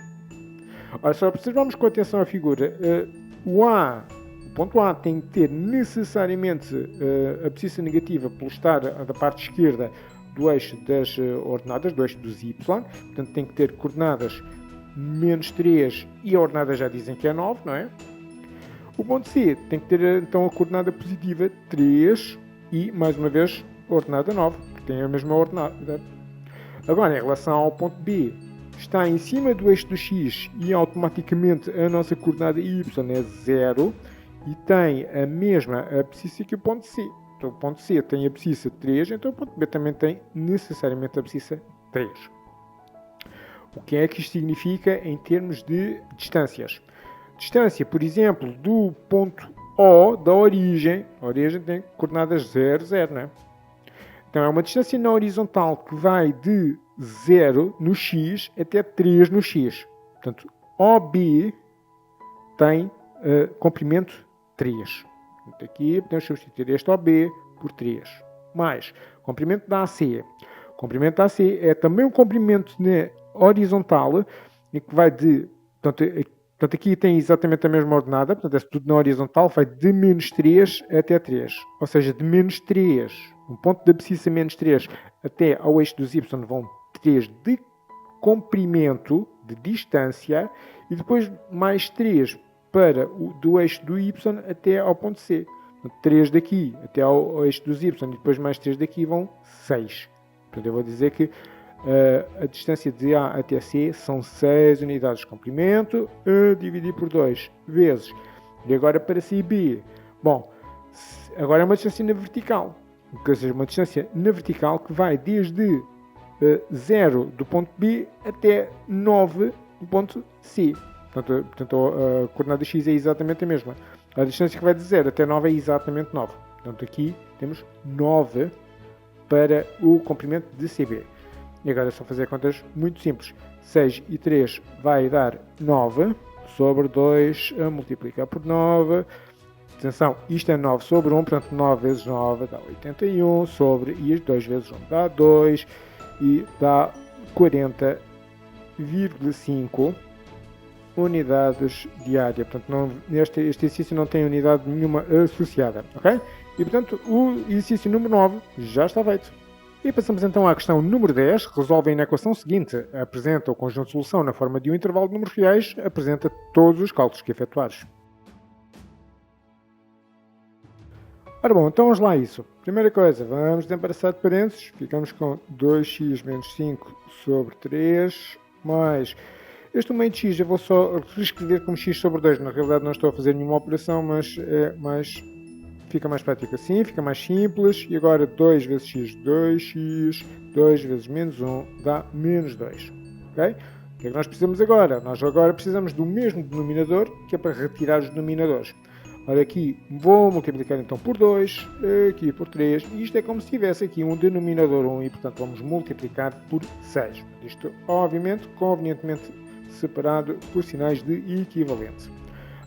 Ora, só observamos com atenção a figura, o ponto A tem que ter necessariamente a abscissa negativa pelo estar da parte esquerda do eixo das ordenadas, do eixo dos y, portanto tem que ter coordenadas menos 3 e a ordenada já dizem que é 9, não é? O ponto C tem que ter então a coordenada positiva 3 e, mais uma vez, a ordenada 9, que tem a mesma ordenada. Agora, em relação ao ponto B, está em cima do eixo do x e automaticamente a nossa coordenada y é 0 e tem a mesma abscissa que o ponto C. Então o ponto C tem a abscissa 3, então o ponto B também tem necessariamente a abscissa 3. O que é que isto significa em termos de distâncias? Distância, por exemplo, do ponto O da origem, a origem tem coordenadas 0, 0, não é? Então é uma distância na horizontal que vai de 0 no x até 3 no x. Portanto, OB tem comprimento 3. Portanto, aqui podemos substituir este OB por 3. Mais, comprimento da AC. O comprimento da AC é também um comprimento na horizontal, e que vai de... Portanto, aqui tem exatamente a mesma ordenada, portanto, é tudo na horizontal, vai de menos 3 até 3. Ou seja, de menos 3, um ponto de abscissa menos 3, até ao eixo dos y vão 3 de comprimento, de distância, e depois mais 3 do eixo do y até ao ponto C. 3 daqui até ao eixo dos y e depois mais 3 daqui vão 6. Portanto, eu vou dizer que a distância de A até C são 6 unidades de comprimento, dividir por 2 vezes. E agora para C e B. Bom, agora é uma distância na vertical. Ou seja, uma distância na vertical que vai desde 0 do ponto B até 9 do ponto C. Portanto, a coordenada x é exatamente a mesma. A distância que vai de 0 até 9 é exatamente 9. Portanto, aqui temos 9 para o comprimento de CB. E agora é só fazer contas muito simples. 6 e 3 vai dar 9 sobre 2 a multiplicar por 9. Atenção, isto é 9 sobre 1, portanto 9 vezes 9 dá 81 sobre, e 2 vezes 1 dá 2 e dá 40,5 unidades de área. Portanto, este exercício não tem unidade nenhuma associada, ok? E portanto, o exercício número 9 já está feito. E passamos então à questão número 10. Resolvem na equação seguinte. Apresenta o conjunto de solução na forma de um intervalo de números reais. Apresenta todos os cálculos que efetuares. Ora bom, então vamos lá a isso. Primeira coisa, vamos desembaraçar de parênteses. Ficamos com 2x menos 5 sobre 3, mais... Este meio de x eu vou só reescrever como x sobre 2. Na realidade não estou a fazer nenhuma operação, mas é mais fica mais prático assim, fica mais simples. E agora 2 vezes x, 2x, 2 vezes menos 1 dá menos 2. Okay? O que é que nós precisamos agora? Nós agora precisamos do mesmo denominador, que é para retirar os denominadores. Ora, aqui vou multiplicar então por 2, aqui por 3, e isto é como se tivesse aqui um denominador 1, e portanto vamos multiplicar por 6. Isto, obviamente, convenientemente separado por sinais de equivalente.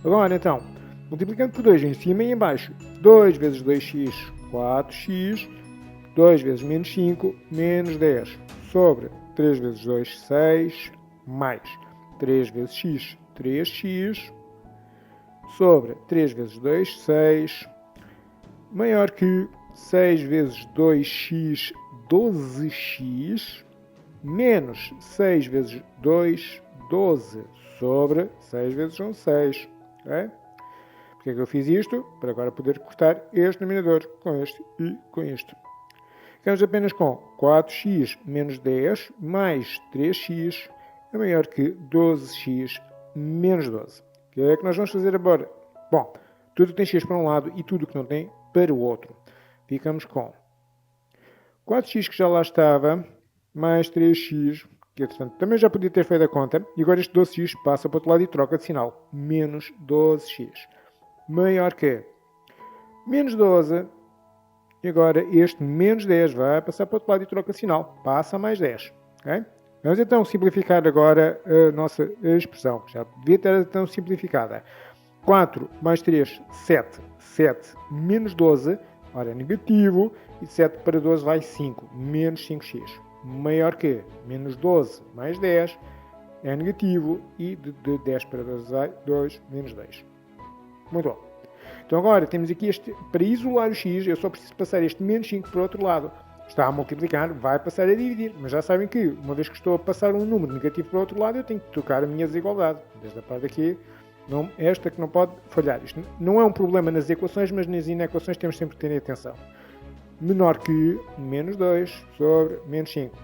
Agora, então, multiplicando por 2 em cima e em baixo, 2 vezes 2x, 4x, 2 vezes menos 5, menos 10, sobre 3 vezes 2, 6, mais 3 vezes x, 3x, sobre 3 vezes 2, 6, maior que 6 vezes 2x, 12x, menos 6 vezes 2, 12, sobre 6 vezes 1, 6. Okay? Porquê é que eu fiz isto? Para agora poder cortar este denominador com este e com este. Ficamos apenas com 4x menos 10 mais 3x é maior que 12x menos 12. O que é que nós vamos fazer agora? Bom, tudo que tem x para um lado e tudo que não tem para o outro. Ficamos com 4x que já lá estava, mais 3x, que portanto também já podia ter feito a conta, e agora este 12x passa para o outro lado e troca de sinal. Menos 12x. Maior que menos 12, e agora este menos 10 vai passar para o outro lado e troca de sinal. Passa a mais 10. Okay? Vamos então simplificar agora a nossa expressão, que já devia ter tão simplificada. 4 mais 3, 7. 7 menos 12, ora é negativo, e 7 para 12 vai 5, menos 5x. Maior que menos 12 mais 10 é negativo, e de 10 para 12 vai 2, menos 2. Muito bom. Então agora temos aqui este, para isolar o x, eu só preciso passar este menos 5 para o outro lado. Está a multiplicar, vai passar a dividir. Mas já sabem que, uma vez que estou a passar um número negativo para o outro lado, eu tenho que trocar a minha desigualdade. Desde a parte aqui, não, esta que não pode falhar. Isto não é um problema nas equações, mas nas inequações temos sempre que ter atenção. Menor que menos 2 sobre menos 5.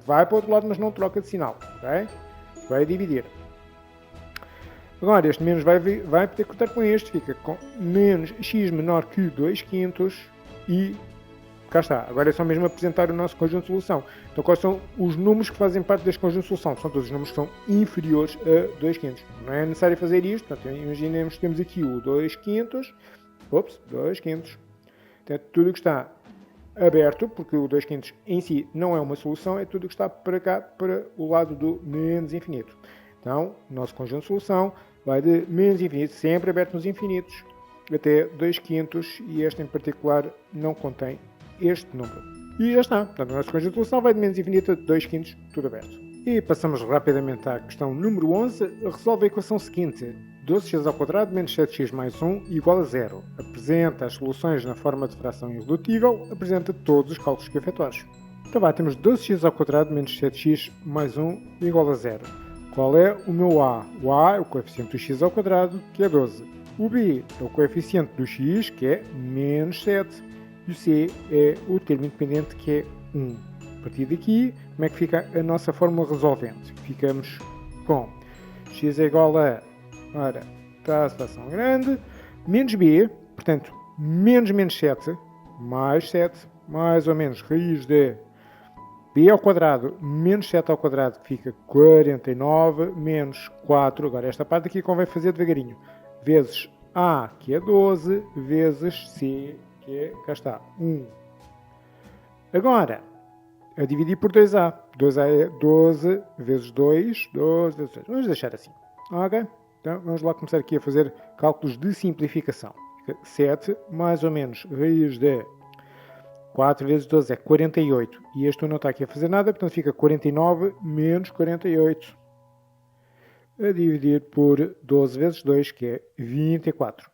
Vai para o outro lado, mas não troca de sinal. Okay? Vai dividir. Agora, este menos vai poder cortar com este. Fica com menos x menor que 2 quintos e cá está. Agora é só mesmo apresentar o nosso conjunto de solução. Então, quais são os números que fazem parte deste conjunto de solução? São todos os números que são inferiores a 2 quintos. Não é necessário fazer isto. Portanto, imaginemos que temos aqui o 2 quintos. 2 quintos. Portanto, tudo o que está aberto, porque o 2 quintos em si não é uma solução, é tudo o que está para cá, para o lado do menos infinito. Então, o nosso conjunto de solução vai de menos infinito, sempre aberto nos infinitos, até 2 quintos, e este em particular não contém este número. E já está. Portanto, o nosso conjunto de solução vai de menos infinito a 2 quintos, tudo aberto. E passamos rapidamente à questão número 11. Resolve a equação seguinte. 12x² menos 7x mais 1 igual a 0. Apresenta as soluções na forma de fração irredutível. Apresenta todos os cálculos que efetuares. Então vá, temos 12x² menos 7x mais 1 igual a 0. Qual é o meu A? O A é o coeficiente do x², que é 12. O B é o coeficiente do x, que é menos 7. E o C é o termo independente, que é 1. A partir daqui, como é que fica a nossa fórmula resolvente? Ficamos com x é igual a, ora, está a fração grande, menos b, portanto, menos 7, mais 7, mais ou menos raiz de b ao quadrado menos 7 ao quadrado, que fica 49, menos 4, agora esta parte aqui convém fazer devagarinho, vezes a, que é 12, vezes c, que é, cá está, 1. Agora, a dividir por 2a. 2a é 12 vezes 2, 12 vezes 2. Vamos deixar assim. Ok? Então, vamos lá começar aqui a fazer cálculos de simplificação. 7 mais ou menos raiz de 4 vezes 12 é 48. E este não está aqui a fazer nada, portanto fica 49 menos 48. A dividir por 12 vezes 2, que é 24.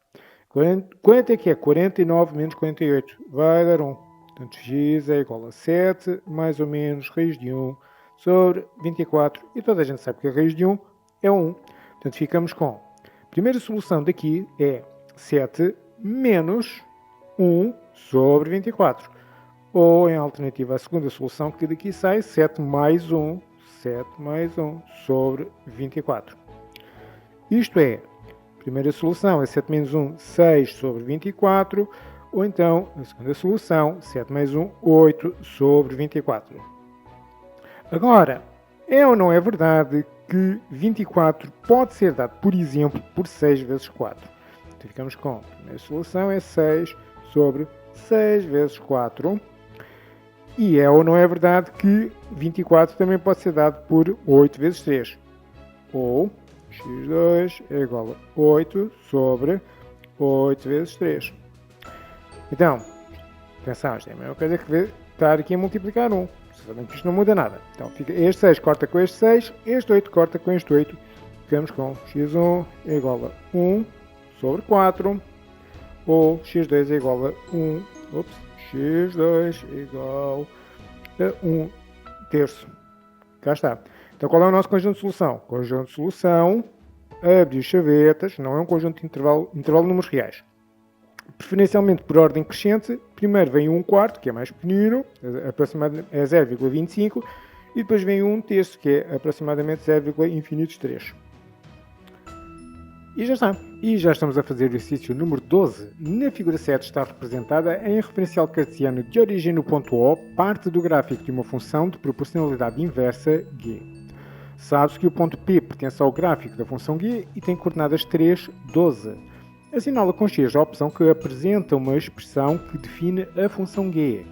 Quanto é que é 49 menos 48? Vai dar 1. Portanto, x é igual a 7, mais ou menos raiz de 1 sobre 24. E toda a gente sabe que a raiz de 1 é 1. Portanto, ficamos com a primeira solução daqui é 7 menos 1 sobre 24. Ou, em alternativa, a segunda solução que daqui sai 7 mais 1 sobre 24. Isto é, primeira solução é 7 menos 1, 6 sobre 24, ou então, a segunda solução, 7 mais 1, 8 sobre 24. Agora, é ou não é verdade que 24 pode ser dado, por exemplo, por 6 vezes 4? Então ficamos com a primeira solução é 6 sobre 6 vezes 4. E é ou não é verdade que 24 também pode ser dado por 8 vezes 3? Ou x2 é igual a 8 sobre 8 vezes 3. Então, atenção, isto é a mesma coisa que estar aqui a multiplicar 1. Sabemos que isto não muda nada. Então, fica este 6 corta com este 6, este 8 corta com este 8. Ficamos com x1 é igual a 1 sobre 4, ou x2 é igual a 1, x2 é igual a 1 terço. Cá está. Então, qual é o nosso conjunto de solução? Conjunto de solução, abrir chavetas, não é um conjunto de intervalo de números reais. Preferencialmente por ordem crescente, primeiro vem 1 quarto, que é mais pequenino, aproximadamente é 0,25, e depois vem 1 terço, que é aproximadamente 0,3. E já está. E já estamos a fazer o exercício número 12. Na figura 7 está representada em referencial cartesiano de origem no ponto O, parte do gráfico de uma função de proporcionalidade inversa g. Sabe-se que o ponto P pertence ao gráfico da função g e tem coordenadas 3, 12. Assinala com X a opção que apresenta uma expressão que define a função g.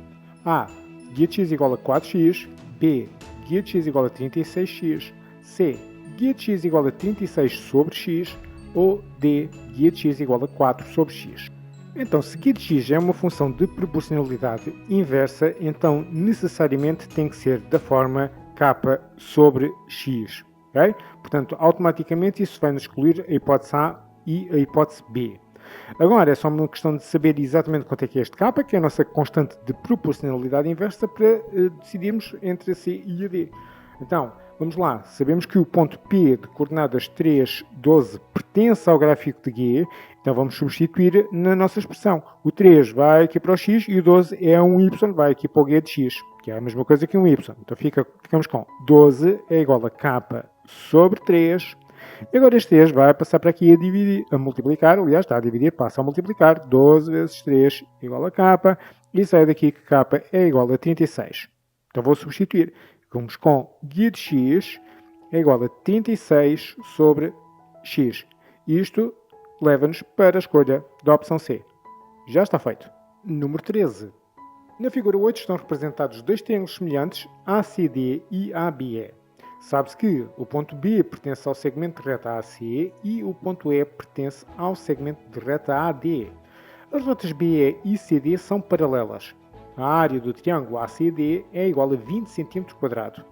A. G de x igual a 4x. B. G de x igual a 36x. C. G de x igual a 36 sobre x. Ou D. G de x igual a 4 sobre x. Então, se g de x é uma função de proporcionalidade inversa, então necessariamente tem que ser da forma k sobre x. Okay? Portanto, automaticamente isso vai nos excluir a hipótese A e a hipótese B. Agora é só uma questão de saber exatamente quanto é que é este k, que é a nossa constante de proporcionalidade inversa, para decidirmos entre a C e a D. Então, vamos lá. Sabemos que o ponto P de coordenadas 3, 12 pertence ao gráfico de G, então vamos substituir na nossa expressão. O 3 vai aqui para o x e o 12 é um y, vai aqui para o G de x, que é a mesma coisa que um y. Então ficamos com 12 é igual a k sobre 3. E agora este 3 vai passar para aqui a multiplicar, aliás, está a dividir, passa a multiplicar. 12 vezes 3 igual a k, e sai daqui que k é igual a 36. Então vou substituir. Ficamos com g de x é igual a 36 sobre x. Isto leva-nos para a escolha da opção C. Já está feito. Número 13. Na figura 8 estão representados dois triângulos semelhantes, ACD e ABE. Sabe-se que o ponto B pertence ao segmento de reta AC e o ponto E pertence ao segmento de reta AD. As retas BE e CD são paralelas. A área do triângulo ACD é igual a 20 cm².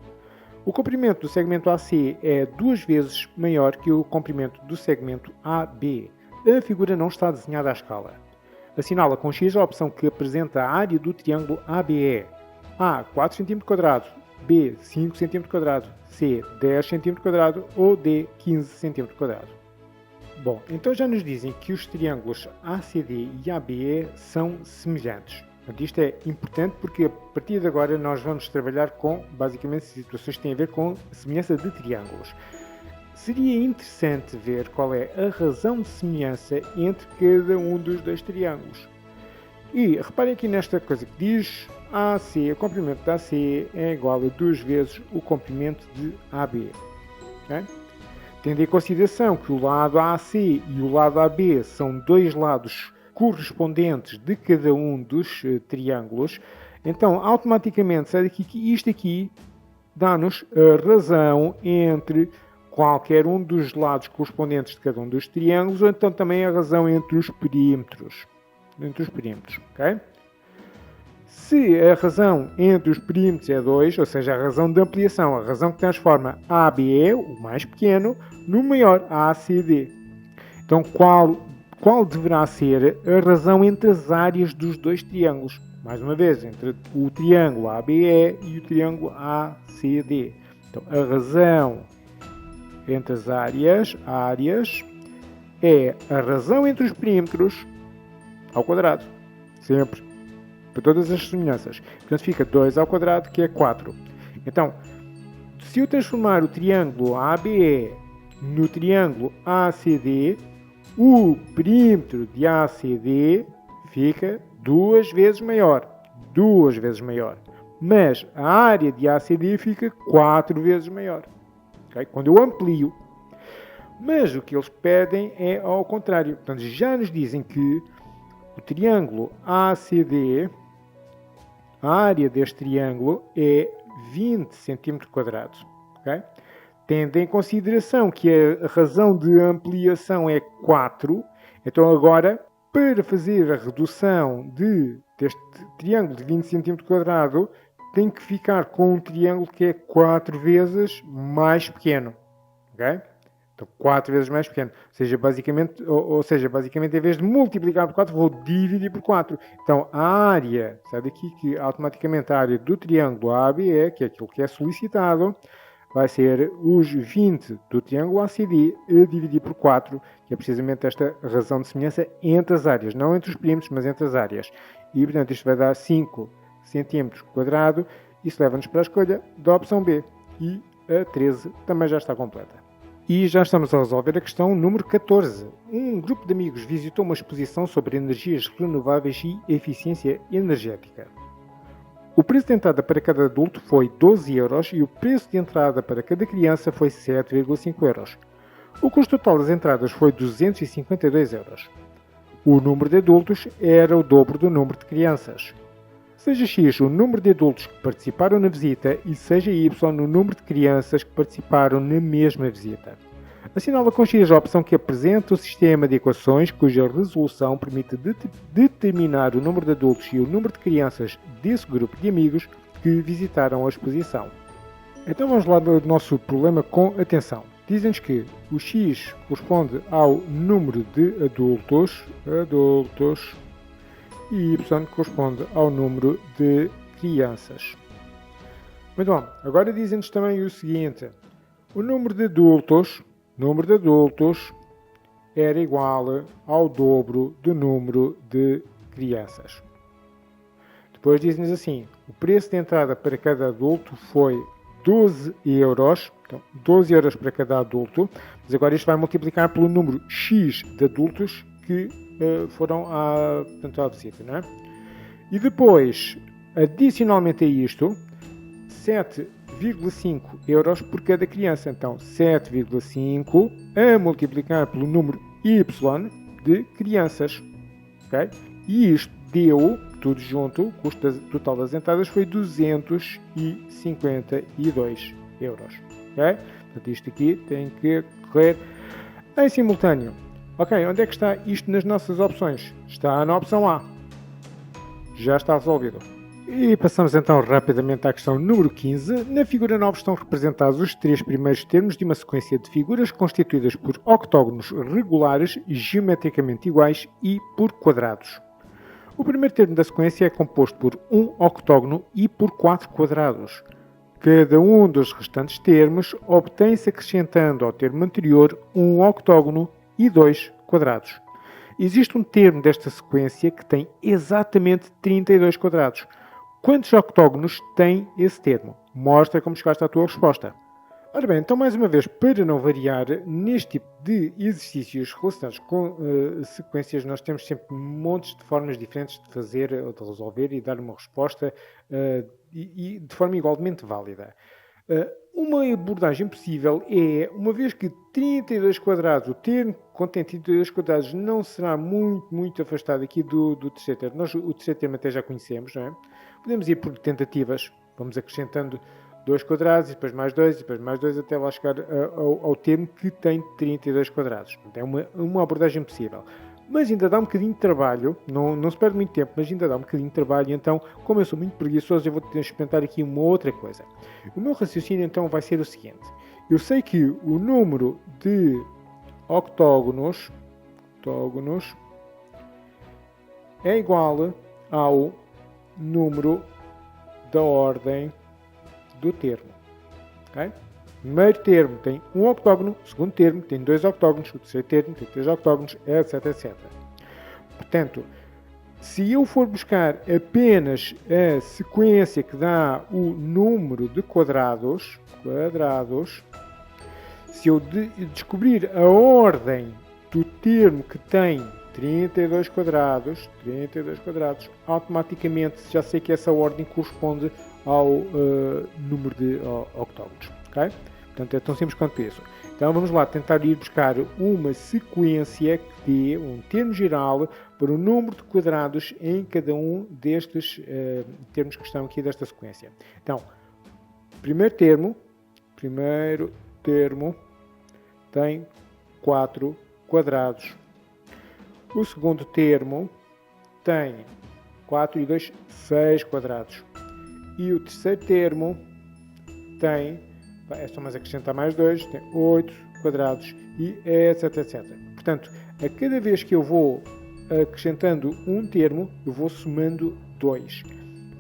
O comprimento do segmento AC é 2 vezes maior que o comprimento do segmento AB. A figura não está desenhada à escala. Assinala com X a opção que apresenta a área do triângulo ABE. A 4 cm², B 5 cm², C 10 cm² ou D 15 cm². Bom, então já nos dizem que os triângulos ACD e ABE são semelhantes. Isto é importante porque a partir de agora nós vamos trabalhar com basicamente situações que têm a ver com a semelhança de triângulos. Seria interessante ver qual é a razão de semelhança entre cada um dos dois triângulos. E reparem aqui nesta coisa que diz AC, o comprimento da AC é igual a 2 vezes o comprimento de AB. Okay? Tendo em consideração que o lado AC e o lado AB são dois lados correspondentes de cada um dos triângulos, então automaticamente sai daqui que isto aqui dá-nos a razão entre qualquer um dos lados correspondentes de cada um dos triângulos, ou então também a razão entre os perímetros. Okay? Se a razão entre os perímetros é 2, ou seja, a razão de ampliação, a razão que transforma ABE, o mais pequeno, no maior, ACD. Então, qual deverá ser a razão entre as áreas dos dois triângulos? Mais uma vez, entre o triângulo ABE e o triângulo ACD. Então, a razão entre as áreas é a razão entre os perímetros ao quadrado. Sempre. Para todas as semelhanças. Portanto, fica 2 ao quadrado, que é 4. Então, se eu transformar o triângulo ABE no triângulo ACD, o perímetro de ACD fica 2 vezes maior. 2 vezes maior. Mas a área de ACD fica 4 vezes maior. Okay? Quando eu amplio. Mas o que eles pedem é ao contrário. Portanto, já nos dizem que o triângulo ACD, a área deste triângulo é 20 cm². Okay? Tendo em consideração que a razão de ampliação é 4, então agora, para fazer a redução deste triângulo de 20 cm², tem que ficar com um triângulo que é 4 vezes mais pequeno. Okay? Então, 4 vezes mais pequeno. Ou seja, basicamente, em vez de multiplicar por 4, vou dividir por 4. Então, a área, sai daqui que automaticamente a área do triângulo ABE, que é aquilo que é solicitado, vai ser os 20 do triângulo ACD a dividir por 4, que é precisamente esta razão de semelhança entre as áreas. Não entre os perímetros, mas entre as áreas. E, portanto, isto vai dar 5 cm². Isso leva-nos para a escolha da opção B. E a 13 também já está completa. E já estamos a resolver a questão número 14. Um grupo de amigos visitou uma exposição sobre energias renováveis e eficiência energética. O preço de entrada para cada adulto foi 12 euros e o preço de entrada para cada criança foi 7,5 euros. O custo total das entradas foi 252 euros. O número de adultos era o dobro do número de crianças. Seja X o número de adultos que participaram na visita e seja Y o número de crianças que participaram na mesma visita. Assinala com X a opção que apresenta o sistema de equações cuja resolução permite determinar o número de adultos e o número de crianças desse grupo de amigos que visitaram a exposição. Então vamos lá do nosso problema com atenção. Dizem-nos que o X corresponde ao número de adultos e Y corresponde ao número de crianças. Muito bom, agora dizem-nos também o seguinte: o número de adultos era igual ao dobro do número de crianças. Depois dizem-nos assim: o preço de entrada para cada adulto foi 12 euros, então 12 euros para cada adulto, mas agora isto vai multiplicar pelo número X de adultos que foram à visita, não é? E depois, adicionalmente a isto, 7,5 euros por cada criança. Então, 7,5 a multiplicar pelo número Y de crianças. Okay? E isto deu, tudo junto, o custo total das entradas foi 252 euros. Okay? Portanto, isto aqui tem que correr em simultâneo. Ok, onde é que está isto nas nossas opções? Está na opção A. Já está resolvido. E passamos então rapidamente à questão número 15. Na figura 9 estão representados os 3 primeiros termos de uma sequência de figuras constituídas por octógonos regulares, geometricamente iguais e por quadrados. O primeiro termo da sequência é composto por um octógono e por 4 quadrados. Cada um dos restantes termos obtém-se acrescentando ao termo anterior um octógono e 2 quadrados. Existe um termo desta sequência que tem exatamente 32 quadrados. Quantos octógonos tem esse termo? Mostra como chegaste à tua resposta. Ora bem, então mais uma vez, para não variar, neste tipo de exercícios relacionados com sequências, nós temos sempre montes de formas diferentes de fazer ou de resolver e dar uma resposta e de forma igualmente válida. Uma abordagem possível é, uma vez que 32 quadrados, o termo contém 32 quadrados, não será muito afastado aqui do terceiro termo. Nós o terceiro termo até já conhecemos, não é? Podemos ir por tentativas, vamos acrescentando 2 quadrados, e depois mais 2, e depois mais 2, até lá chegar ao termo que tem 32 quadrados. É uma abordagem possível. Mas ainda dá um bocadinho de trabalho, não se perde muito tempo, mas ainda dá um bocadinho de trabalho, então, como eu sou muito preguiçoso, eu vou ter de experimentar aqui uma outra coisa. O meu raciocínio, então, vai ser o seguinte. Eu sei que o número de octógonos é igual ao número da ordem do termo. Okay? O primeiro termo tem um octógono, o segundo termo tem 2 octógonos, o terceiro termo tem 3 octógonos, etc, etc. Portanto, se eu for buscar apenas a sequência que dá o número de quadrados, se eu descobrir a ordem do termo que tem 32 quadrados, automaticamente já sei que essa ordem corresponde ao número de octógonos. Okay? Portanto, é tão simples quanto isso. Então vamos lá tentar ir buscar uma sequência que dê um termo geral para o número de quadrados em cada um destes termos que estão aqui desta sequência. Então, primeiro termo tem 4 quadrados. O segundo termo tem 4 e 2, 6 quadrados. E o terceiro termo tem, é só mais acrescentar mais 2, tem 8 quadrados e etc, etc. Portanto, a cada vez que eu vou acrescentando um termo, eu vou somando 2.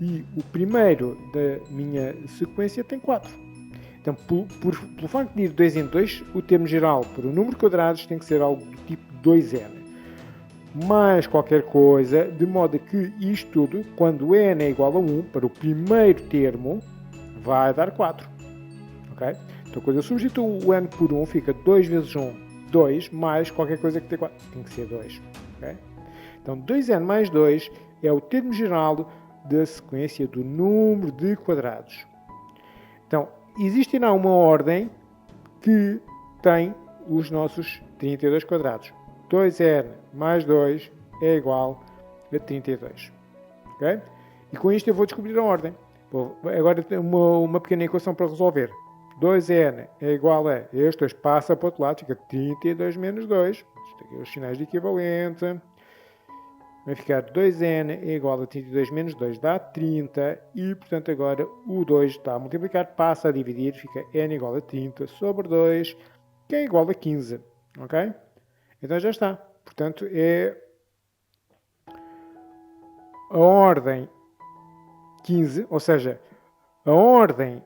E o primeiro da minha sequência tem 4. Então, pelo facto de ir 2 em 2, o termo geral para o número de quadrados tem que ser algo do tipo 2n. Mais qualquer coisa, de modo que isto tudo, quando n é igual a 1, para o primeiro termo, vai dar 4. Okay? Então, quando eu substituo o n por 1, fica 2 vezes 1, 2, mais qualquer coisa que tem 4. Tem que ser 2. Okay? Então, 2n mais 2 é o termo geral da sequência do número de quadrados. Então, existirá uma ordem que tem os nossos 32 quadrados. 2n mais 2 é igual a 32. Okay? E com isto eu vou descobrir a ordem. Agora tenho uma pequena equação para resolver. 2n é igual a este 2 passa para o outro lado, fica 32 menos 2. Isto aqui é os sinais de equivalente. Vai ficar 2n é igual a 32 menos 2 dá 30 e, portanto, agora o 2 está a multiplicar, passa a dividir, fica n igual a 30 sobre 2, que é igual a 15. Ok? Então já está. Portanto, é a ordem 15, ou seja, a ordem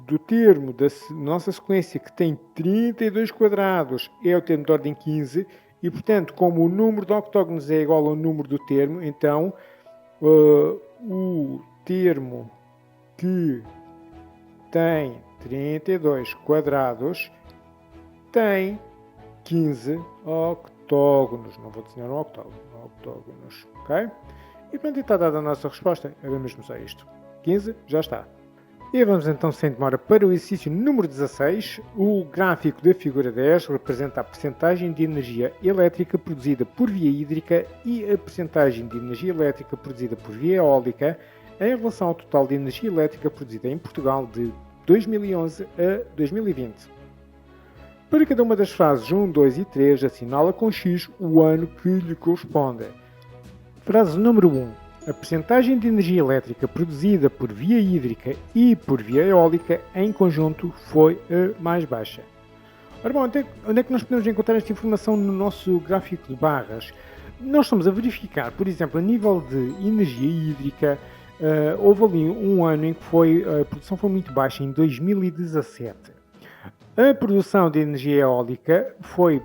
do termo da nossa sequência que tem 32 quadrados é o termo de ordem 15 e, portanto, como o número de octógonos é igual ao número do termo, então o termo que tem 32 quadrados tem 15 octógonos. Não vou desenhar um octógono, octógonos, ok? E pronto, está dada a nossa resposta. É mesmo só isto. 15, já está. E vamos então, sem demora, para o exercício número 16. O gráfico da figura 10 representa a percentagem de energia elétrica produzida por via hídrica e a percentagem de energia elétrica produzida por via eólica em relação ao total de energia elétrica produzida em Portugal de 2011 a 2020. Para cada uma das fases 1, 2 e 3, assinala com X o ano que lhe corresponde. Frase número 1. A percentagem de energia elétrica produzida por via hídrica e por via eólica em conjunto foi a mais baixa. Ora bom, onde é que nós podemos encontrar esta informação no nosso gráfico de barras? Nós estamos a verificar, por exemplo, a nível de energia hídrica, houve ali um ano em que a produção foi muito baixa, em 2017. A produção de energia eólica foi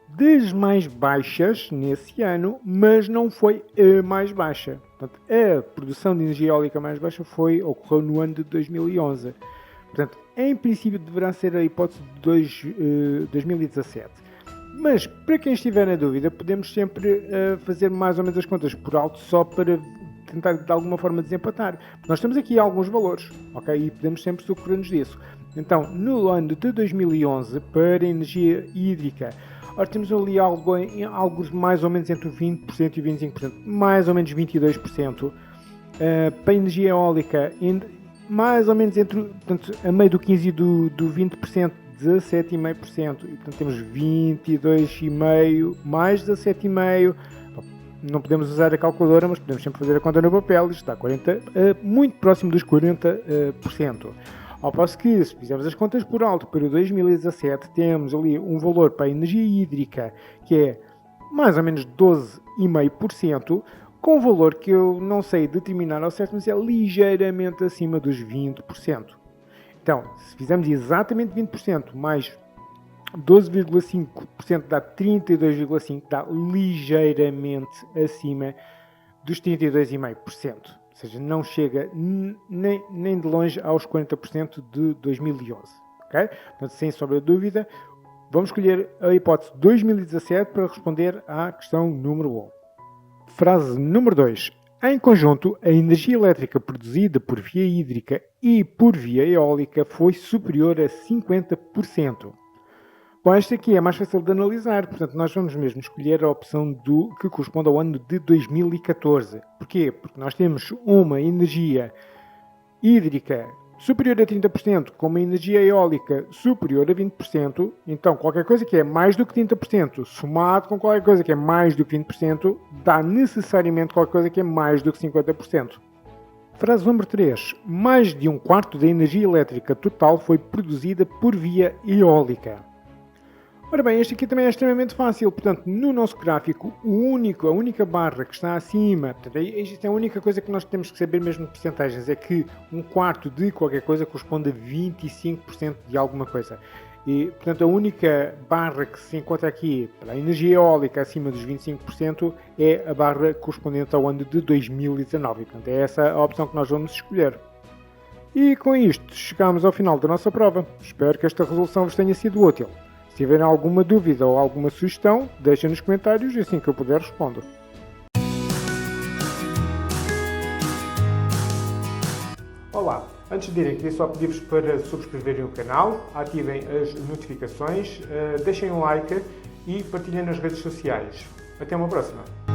das mais baixas nesse ano, mas não foi a mais baixa. Portanto, a produção de energia eólica mais baixa ocorreu no ano de 2011. Portanto, em princípio deverá ser a hipótese de 2017. Mas, para quem estiver na dúvida, podemos sempre fazer mais ou menos as contas por alto, só para tentar de alguma forma desempatar. Nós temos aqui alguns valores, ok? E podemos sempre socorrer-nos disso. Então, no ano de 2011, para a energia hídrica, temos ali algo mais ou menos entre 20% e 25%, mais ou menos 22%. Para a energia eólica, mais ou menos a meio do 15% e do 20%, 17,5%. E, portanto, temos 22,5%, mais 17,5%. Não podemos usar a calculadora, mas podemos sempre fazer a conta no papel. Isto está muito próximo dos 40%. Ao passo que, se fizermos as contas por alto para o 2017, temos ali um valor para a energia hídrica que é mais ou menos 12,5%, com um valor que eu não sei determinar ao certo, mas é ligeiramente acima dos 20%. Então, se fizermos exatamente 20% mais 12,5% dá 32,5%, dá ligeiramente acima dos 32,5%. Ou seja, não chega nem de longe aos 40% de 2011. Okay? Portanto, sem sombra de dúvida, Vamos escolher a hipótese 2017 para responder à questão número 1. Frase número 2. Em conjunto, a energia elétrica produzida por via hídrica e por via eólica foi superior a 50%. Bom, esta aqui é mais fácil de analisar, portanto nós vamos mesmo escolher a opção que corresponde ao ano de 2014. Porquê? Porque nós temos uma energia hídrica superior a 30%, com uma energia eólica superior a 20%, então qualquer coisa que é mais do que 30%, somado com qualquer coisa que é mais do que 20%, dá necessariamente qualquer coisa que é mais do que 50%. Frase número 3. Mais de um quarto da energia elétrica total foi produzida por via eólica. Ora bem, este aqui também é extremamente fácil, portanto, no nosso gráfico, a única barra que está acima, portanto, esta é a única coisa que nós temos que saber mesmo de percentagens, é que um quarto de qualquer coisa corresponde a 25% de alguma coisa. E, portanto, a única barra que se encontra aqui para a energia eólica acima dos 25% é a barra correspondente ao ano de 2019. Portanto, é essa a opção que nós vamos escolher. E com isto, chegamos ao final da nossa prova. Espero que esta resolução vos tenha sido útil. Se tiverem alguma dúvida ou alguma sugestão, deixem nos comentários e assim que eu puder respondo. Olá, antes de irem, queria só pedir-vos para subscreverem o canal, ativem as notificações, deixem um like e partilhem nas redes sociais. Até uma próxima!